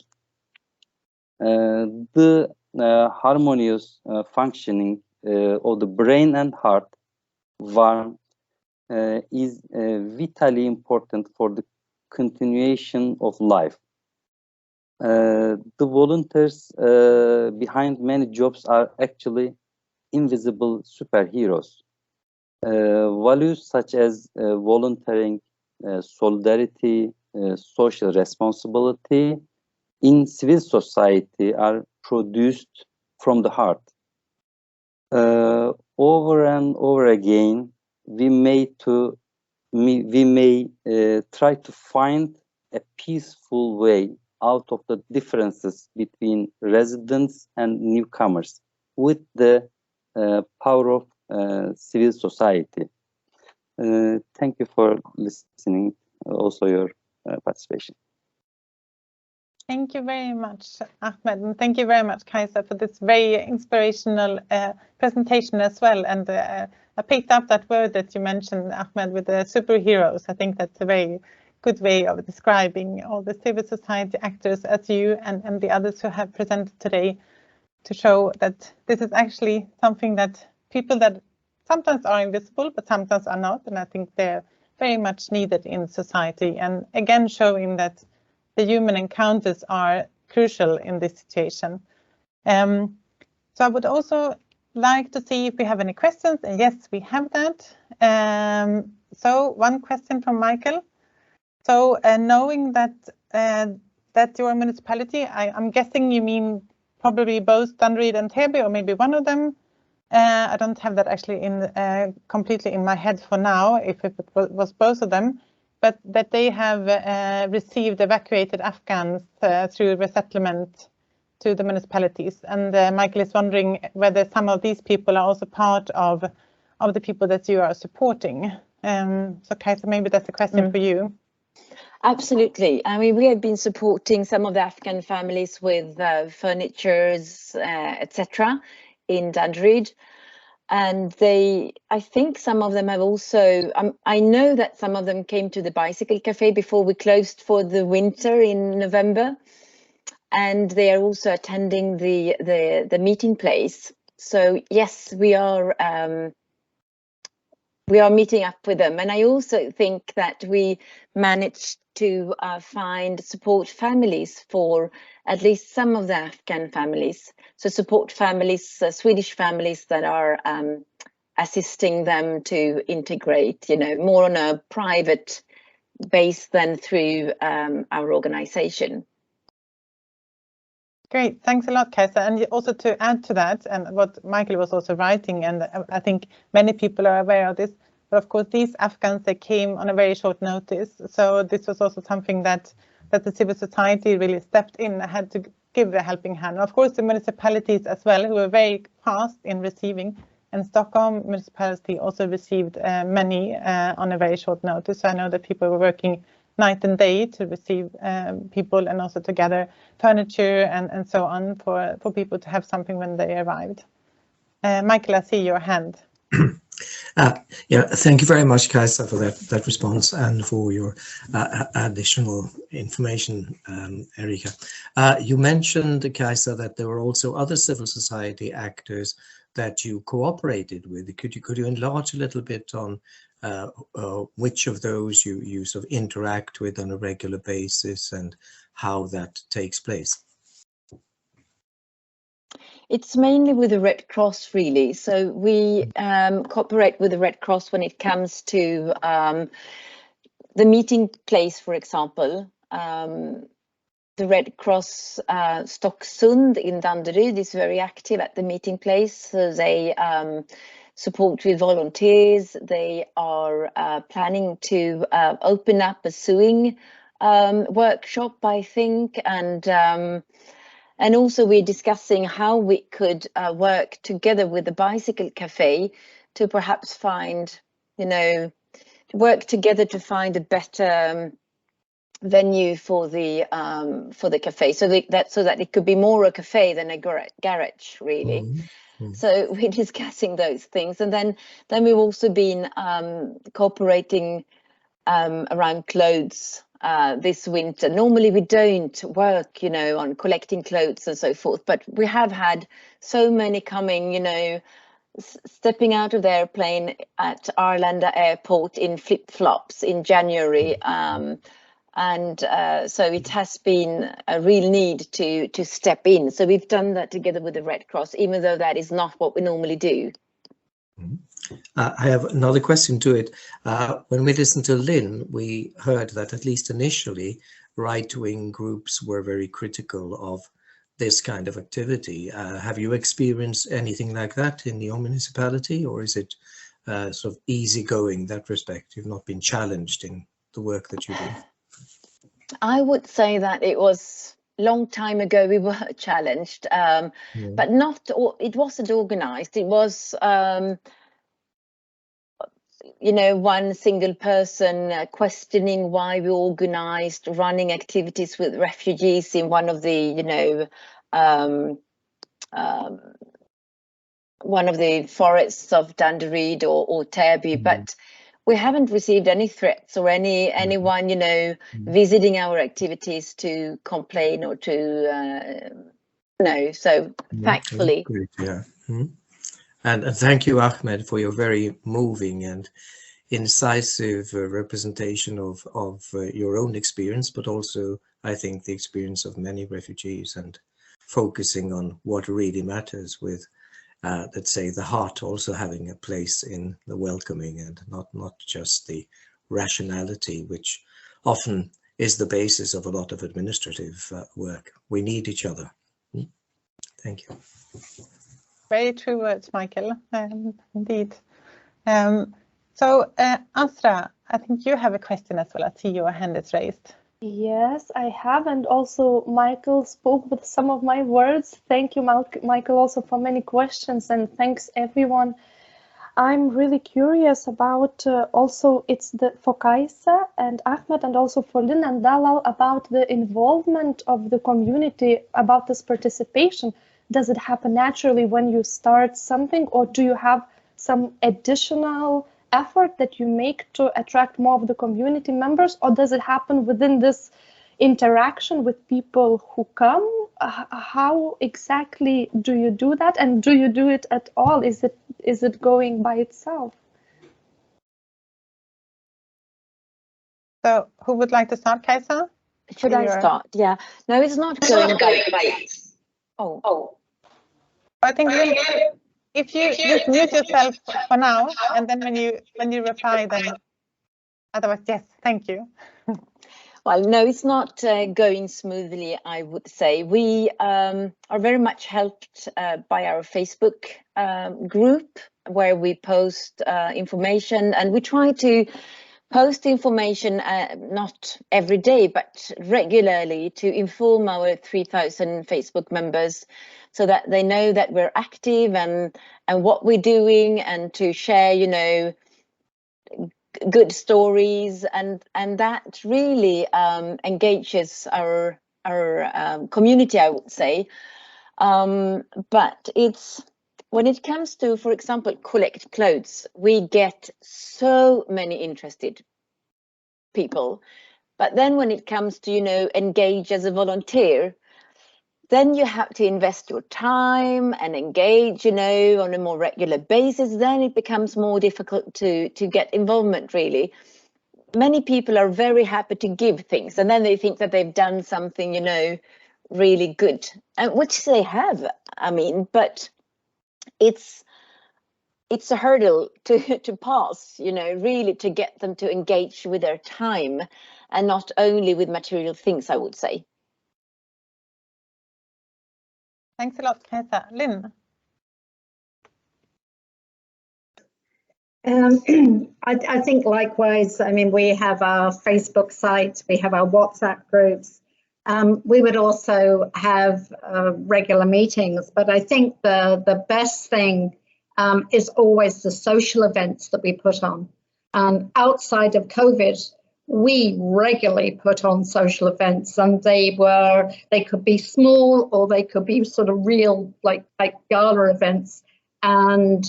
The harmonious functioning of the brain and heart, warm, is vitally important for the continuation of life. The volunteers behind many jobs are actually invisible superheroes. Values such as volunteering, solidarity, social responsibility in civil society are produced from the heart. Over and over again, we may try to find a peaceful way out of the differences between residents and newcomers with the power of civil society. Thank you for listening, also your participation. Thank you very much, Ahmed, and thank you very much, Kajsa, for this very inspirational presentation as well. And I picked up that word that you mentioned, Ahmed, with the superheroes. I think that's a very good way of describing all the civil society actors as you and the others who have presented today, to show that this is actually something that people that sometimes are invisible, but sometimes are not. And I think they're very much needed in society. And again, showing that the human encounters are crucial in this situation. So I would also like to see if we have any questions. And yes, we have that. So one question from Michael. So knowing that that your municipality, I'm guessing you mean probably both Danderyd and Täby, or maybe one of them. I don't have that actually in completely in my head for now, if it was both of them, but that they have received evacuated Afghans through resettlement to the municipalities. And Michael is wondering whether some of these people are also part of the people that you are supporting. So Kajsa, maybe that's a question for you. Absolutely. I mean, we have been supporting some of the Afghan families with furnitures, etc. in Danderyd. And I think some of them have also, I know that some of them came to the bicycle cafe before we closed for the winter in November. And they are also attending the meeting place. So yes, we are meeting up with them. And I also think that we managed to find support families for at least some of the Afghan families. So support families, Swedish families that are assisting them to integrate, you know, more on a private base than through our organization. Great, thanks a lot, Kajsa. And also to add to that, and what Michael was also writing, and I think many people are aware of this, but of course these Afghans, they came on a very short notice. So this was also something that the civil society really stepped in, had to give a helping hand. Of course, the municipalities as well, who were very fast in receiving, and Stockholm municipality also received many on a very short notice. So I know that people were working night and day to receive people, and also to gather furniture and so on for people to have something when they arrived. Michael, I see your hand. Yeah, thank you very much, Kajsa, for that response and for your additional information, Erika. You mentioned, Kajsa, that there were also other civil society actors that you cooperated with. Could you enlarge a little bit on which of those you sort of interact with on a regular basis and how that takes place? It's mainly with the Red Cross, really. So we cooperate with the Red Cross when it comes to the meeting place, for example. The Red Cross Stocksund in Danderyd is very active at the meeting place. So they support with volunteers. They are planning to open up a sewing workshop, I think, and also we're discussing how we could work together with the bicycle cafe to perhaps find, you know, work together to find a better venue for the cafe, so that it could be more a cafe than a garage, really. Mm-hmm. So we're discussing those things, and then we've also been cooperating around clothes this winter. Normally we don't work, you know, on collecting clothes and so forth, but we have had so many coming, you know, stepping out of the airplane at Arlanda airport in flip-flops in January. So it has been a real need to step in. So we've done that together with the Red Cross, even though that is not what we normally do. I have another question to it. When we listened to Lynn, we heard that at least initially, right-wing groups were very critical of this kind of activity. Have you experienced anything like that in your municipality, or is it sort of easygoing in that respect? You've not been challenged in the work that you do? I would say that it was a long time ago we were challenged, but not, it wasn't organized. It was, you know, one single person questioning why we organized running activities with refugees in one of the, you know, one of the forests of Danderyd or Täby, but we haven't received any threats or anyone, you know, visiting our activities to complain or to no. So thankfully. Great, yeah. And thank you, Ahmed, for your very moving and incisive representation of your own experience, but also, I think, the experience of many refugees, and focusing on what really matters with, let's say, the heart also having a place in the welcoming, and not just the rationality, which often is the basis of a lot of administrative work. We need each other. Thank you. Very true words, Michael, indeed. So, Aušra, I think you have a question as well. I see your hand is raised. Yes, I have, and also Michael spoke with some of my words. Thank you, Michael, also for many questions, and thanks everyone. I'm really curious about also for Kajsa and Ahmed, and also for Lynn and Dalal, about the involvement of the community, about this participation. Does it happen naturally when you start something, or do you have some additional effort that you make to attract more of the community members, or does it happen within this interaction with people who come? How exactly do you do that, and do you do it at all? Is it going by itself? So who would like to start, Kajsa? Should I start? Yeah. No, it's not going by. Oh. I think if you just mute yourself for now, and then when you reply, then otherwise, yes, thank you. Well, no, it's not going smoothly, I would say. We are very much helped by our Facebook group, where we post information, and we try to post information not every day, but regularly, to inform our 3,000 Facebook members, so that they know that we're active and what we're doing, and to share, you know, good stories, and that really engages our community, I would say. But it's, when it comes to, for example, collect clothes, we get so many interested people. But then when it comes to, you know, engage as a volunteer, then you have to invest your time and engage, you know, on a more regular basis. Then it becomes more difficult to get involvement, really. Many people are very happy to give things, and then they think that they've done something, you know, really good, which they have, I mean, but it's a hurdle to pass, you know, really, to get them to engage with their time and not only with material things, I would say. Thanks a lot, Kajsa. Lynn? I think likewise. I mean, we have our Facebook site, we have our WhatsApp groups. We would also have regular meetings, but I think the best thing is always the social events that we put on. Outside of COVID, we regularly put on social events, and they could be small, or they could be sort of real, like gala events. And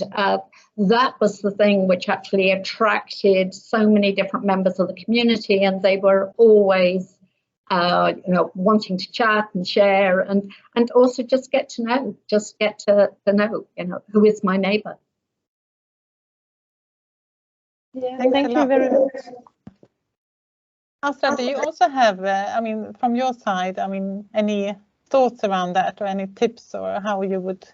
that was the thing which actually attracted so many different members of the community, and they were always you know, wanting to chat and share, and also just get to know, you know, who is my neighbor. Yeah, thank you very much. Aušra, do you also have, I mean, from your side, I mean, any thoughts around that, or any tips, or how you would,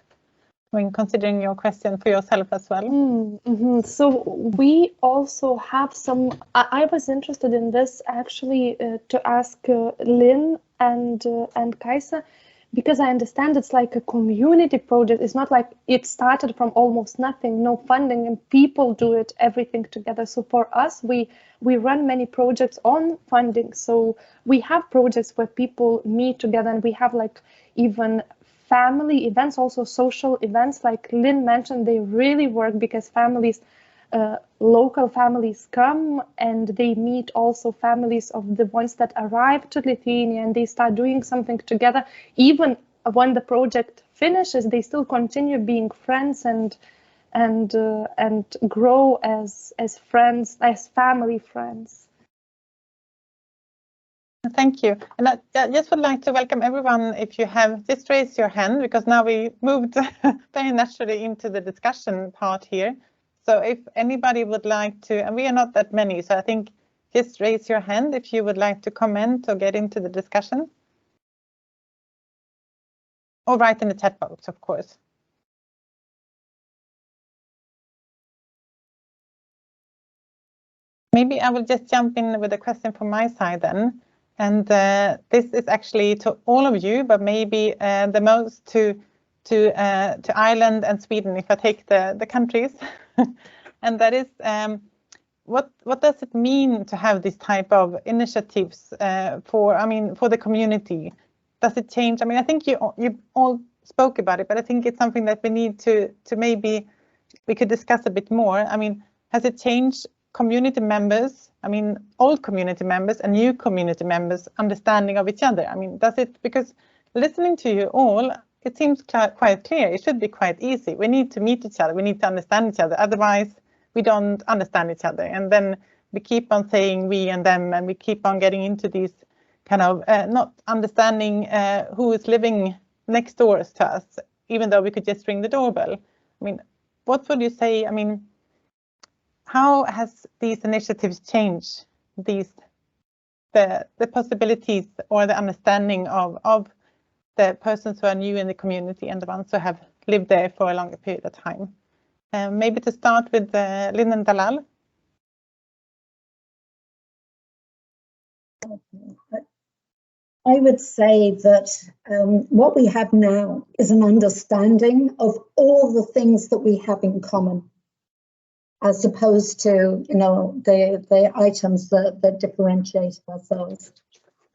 I mean, considering your question for yourself as well? So we also have some, I was interested in this actually to ask Lynn and Kajsa, because I understand it's like a community project. It's not like it started from almost nothing, no funding, and people do it, everything together. So for us, we run many projects on funding. So we have projects where people meet together, and we have like even family events, also social events, like Lynn mentioned. They really work because families, local families come and they meet also families of the ones that arrived to Lithuania, and they start doing something together. Even when the project finishes, they still continue being friends and grow as friends, as family friends. Thank you. And I just would like to welcome everyone. If you have, just raise your hand, because now we moved very naturally into the discussion part here. So if anybody would like to, and we are not that many, so I think just raise your hand if you would like to comment or get into the discussion. Or write in the chat box, of course. Maybe I will just jump in with a question from my side then. And this is actually to all of you, but maybe the most to Ireland and Sweden, if I take the countries. And that is, what does it mean to have this type of initiatives for the community? Does it change? I mean, I think you all spoke about it, but I think it's something that we need to maybe we could discuss a bit more. I mean, has it changed community members, I mean, old community members and new community members' understanding of each other? I mean, does it, because listening to you all, it seems quite clear. It should be quite easy. We need to meet each other. We need to understand each other. Otherwise, we don't understand each other. And then we keep on saying we and them, and we keep on getting into these kind of not understanding who is living next door to us, even though we could just ring the doorbell. I mean, what would you say? I mean, how has these initiatives changed the possibilities or the understanding of the persons who are new in the community and the ones who have lived there for a longer period of time? Maybe to start with Lynn and Dalal. I would say that what we have now is an understanding of all the things that we have in common, as opposed to, you know, the items that differentiate ourselves.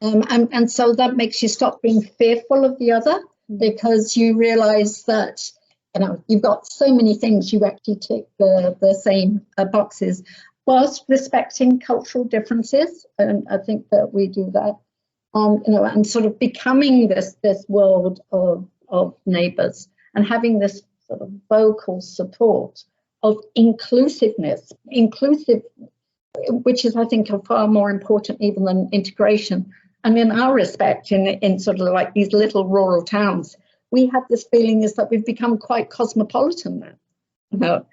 And so that makes you stop being fearful of the other, because you realize that, you know, you've got so many things, you actually tick the same boxes, whilst respecting cultural differences. And I think that we do that, you know, and sort of becoming this world of neighbours and having this sort of vocal support of inclusiveness, which is, I think, far more important even than integration. And in our respect, in sort of like these little rural towns, we have this feeling is that we've become quite cosmopolitan now. You know,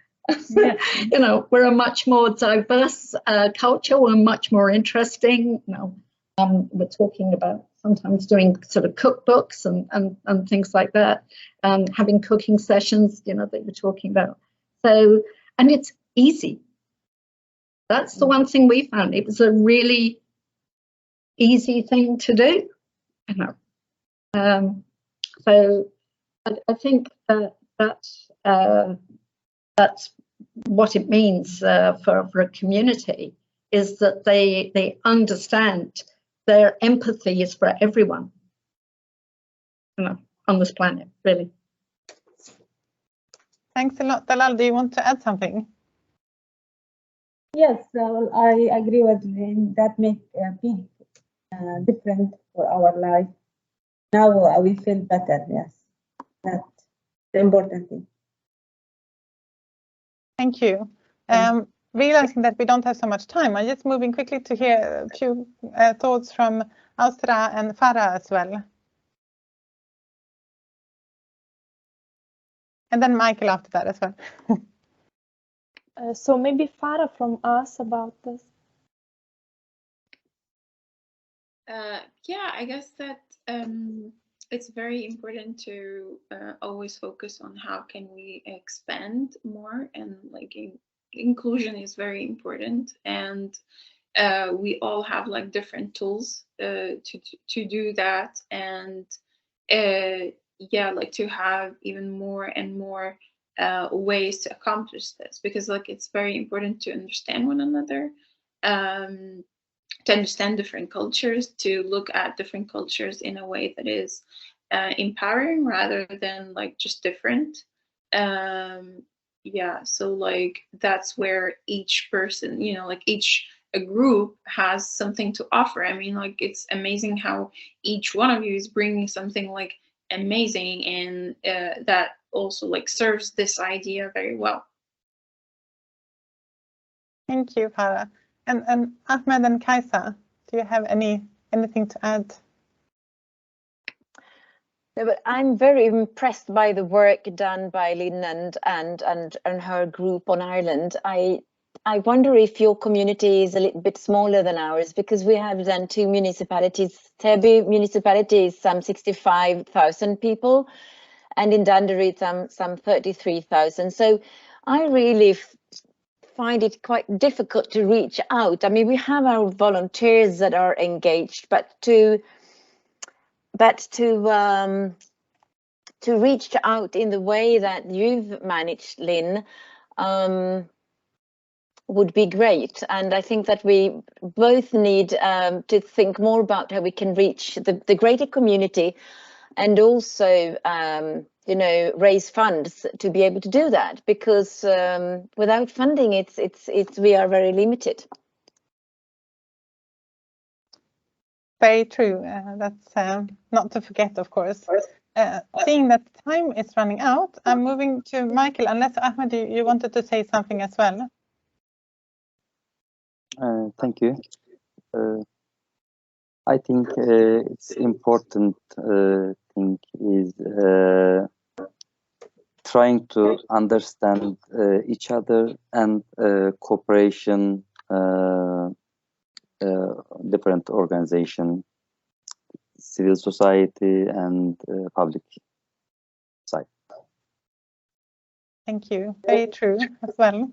yeah. You know, we're a much more diverse culture. We're much more interesting. You know, we're talking about sometimes doing sort of cookbooks and things like that, having cooking sessions, you know, that you're talking about. So, and it's easy. That's the one thing we found. It was a really easy thing to do, you know. So I think that's what it means for a community, is that they understand their empathy is for everyone, you know, on this planet, really. Thanks a lot. Dalal, do you want to add something? Yes, I agree with Lynn. That makes a big difference for our life. Now we feel better, yes. That's the important thing. Thank you. Realizing that we don't have so much time, I'm just moving quickly to hear a few thoughts from Aušra and Farah as well. And then Michael after that as well. So maybe Farah from us about this. Yeah, I guess that it's very important to always focus on how can we expand more, and like inclusion is very important, and we all have like different tools to do that, and yeah, like to have even more and more ways to accomplish this, because like it's very important to understand one another, to understand different cultures, to look at different cultures in a way that is empowering rather than like just different. Yeah, so like that's where each person, you know, like a group has something to offer. I mean, like it's amazing how each one of you is bringing something like amazing, and that also like serves this idea very well. Thank you, Farah. And Ahmed and Kajsa, do you have anything to add? No, but I'm very impressed by the work done by Lynn and her group on Ireland. I wonder if your community is a little bit smaller than ours, because we have then 2 municipalities. Täby municipality is some 65,000 people, and in Danderyd some 33,000. So I really find it quite difficult to reach out. I mean, we have our volunteers that are engaged, but to reach out in the way that you've managed, Lynn, would be great. And I think that we both need to think more about how we can reach the greater community, and also, you know, raise funds to be able to do that, because without funding, we are very limited. Very true. That's not to forget, of course. Seeing that time is running out, I'm moving to Michael, unless Ahmed, you wanted to say something as well. Thank you. I think it's important thing is trying to understand each other, and cooperation, different organization, civil society, and public side. Thank you. Very true as well.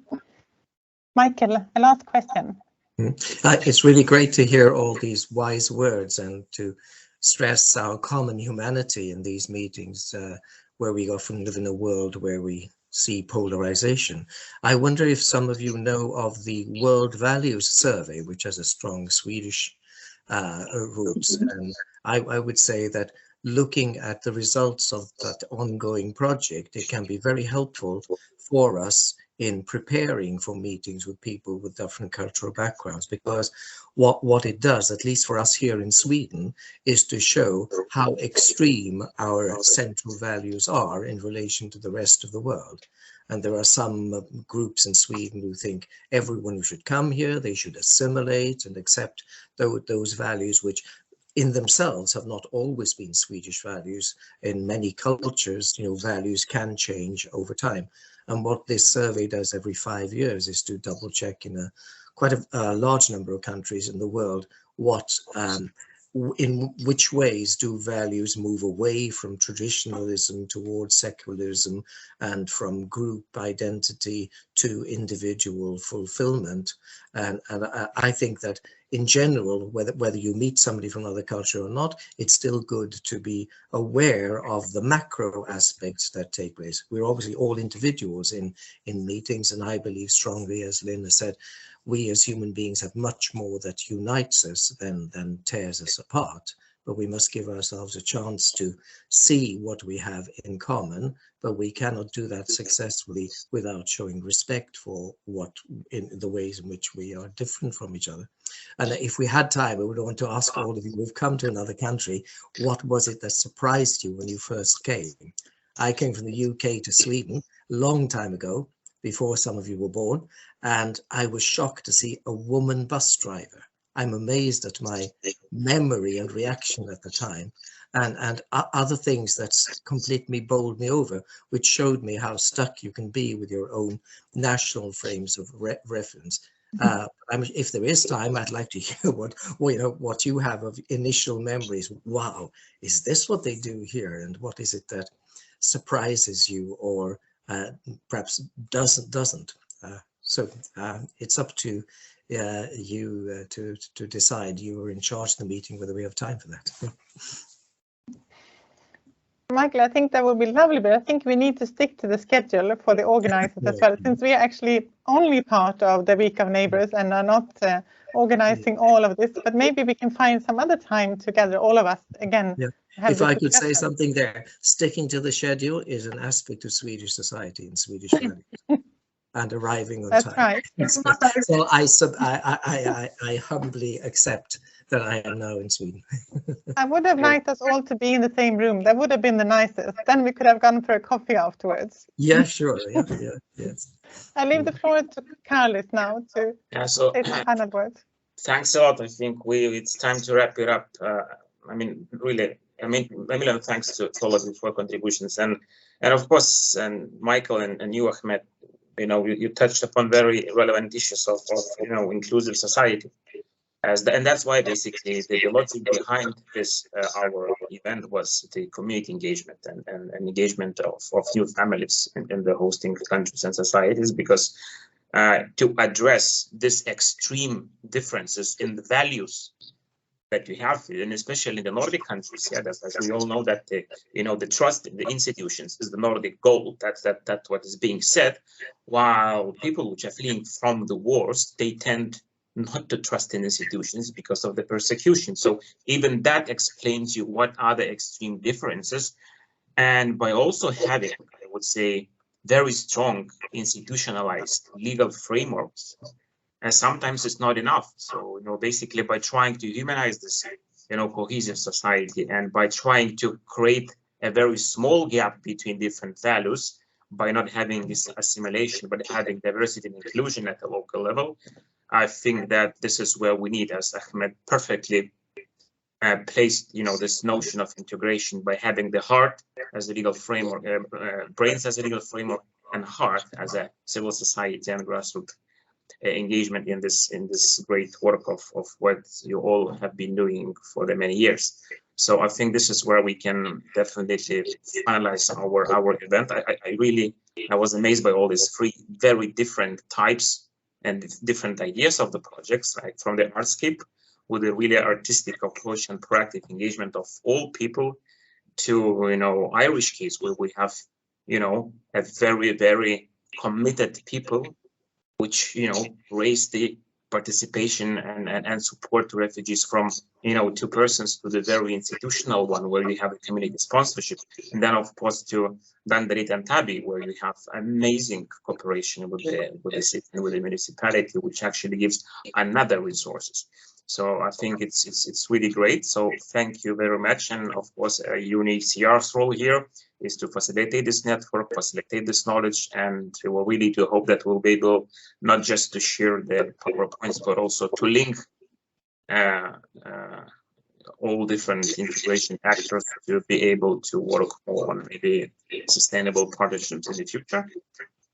Michael, a last question. It's really great to hear all these wise words and to stress our common humanity in these meetings, where we often live in a world where we see polarization. I wonder if some of you know of the World Values Survey, which has a strong Swedish roots. And I would say that looking at the results of that ongoing project, it can be very helpful for us in preparing for meetings with people with different cultural backgrounds, because what it does, at least for us here in Sweden, is to show how extreme our central values are in relation to the rest of the world. And there are some groups in Sweden who think everyone who should come here, they should assimilate and accept those values, which in themselves have not always been Swedish values. In many cultures, you know, values can change over time. And what this survey does every 5 years is to double check in quite a large number of countries in the world in which ways do values move away from traditionalism towards secularism, and from group identity to individual fulfillment. And I think that in general, whether you meet somebody from another culture or not, it's still good to be aware of the macro aspects that take place. We're obviously all individuals in meetings, and I believe strongly, as Lynn has said, we as human beings have much more that unites us than tears us apart. But we must give ourselves a chance to see what we have in common, but we cannot do that successfully without showing respect for in the ways in which we are different from each other. And if we had time, I would want to ask all of you who've come to another country, what was it that surprised you when you first came? I came from the UK to Sweden a long time ago, before some of you were born, and I was shocked to see a woman bus driver. I'm amazed at my memory and reaction at the time, and other things that completely bowled me over, which showed me how stuck you can be with your own national frames of reference. If there is time, I'd like to hear what you have of initial memories. Wow, is this what they do here? And what is it that surprises you, or perhaps doesn't? So it's up to you to decide. You are in charge of the meeting whether we have time for that. Michael, I think that would be lovely, but I think we need to stick to the schedule for the organizers as well, since we are actually only part of the Week of Neighbors and are not organizing all of this, but maybe we can find some other time to gather all of us again. Yeah. If I could say something there, sticking to the schedule is an aspect of Swedish society and Swedish values. And arriving on That's time. right. So I humbly accept that I am now in Sweden. I would have liked us all to be in the same room. That would have been the nicest. Then we could have gone for a coffee afterwards. Yeah, sure. Yeah, yes. I leave the floor to Karolis now to say some final words. Thanks a lot. I think it's time to wrap it up. I mean, really, a million thanks to all of you for contributions, and of course, and Michael and you, Ahmed. You know, you touched upon very relevant issues of inclusive society, and that's why basically the logic behind this our event was the community engagement and engagement of new families in the hosting countries and societies, because to address these extreme differences in the values that we have, and especially in the Nordic countries, as we all know that the trust in the institutions is the Nordic goal. That's what is being said. While people which are fleeing from the wars, they tend not to trust in institutions because of the persecution. So even that explains you what are the extreme differences. And by also having, I would say, very strong institutionalized legal frameworks, and sometimes it's not enough. So, basically by trying to humanize this, cohesive society, and by trying to create a very small gap between different values, by not having this assimilation, but having diversity and inclusion at the local level, I think that this is where we need, as Ahmed perfectly placed, this notion of integration by having the heart as a legal framework, brains as a legal framework, and heart as a civil society and grassroots engagement in this great work of what you all have been doing for the many years. So I think this is where we can definitely finalize our event. I was amazed by all these three very different types and different ideas of the projects, right? From the Artscape, with a really artistic approach and proactive engagement of all people, to Irish case, where we have a very, very committed people which raise the participation and support to refugees from 2 persons to the very institutional one, where we have a community sponsorship, and then of course to Danderyd and Täby, where we have amazing cooperation with the city and with the municipality, which actually gives another resources. So I think it's really great. So thank you very much. And of course, UNHCR's role here is to facilitate this network, facilitate this knowledge, and we really do hope that we'll be able not just to share the PowerPoints, but also to link all different integration actors to be able to work on maybe sustainable partnerships in the future.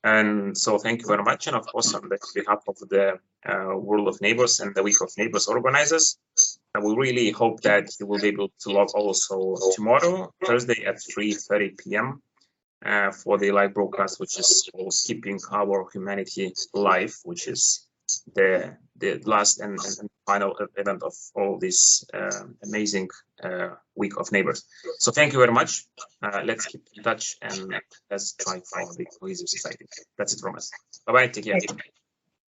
And so thank you very much. And of course, on behalf of the World of Neighbors and the Week of Neighbors organizers, I will really hope that you will be able to log also tomorrow, Thursday at 3:30 p.m. For the live broadcast, which is called Keeping Our Humanity Alive, which is the last and final event of all this amazing Week of Neighbors. So thank you very much. Let's keep in touch and let's try for the cohesive society. That's it from us. Bye-bye. Take care.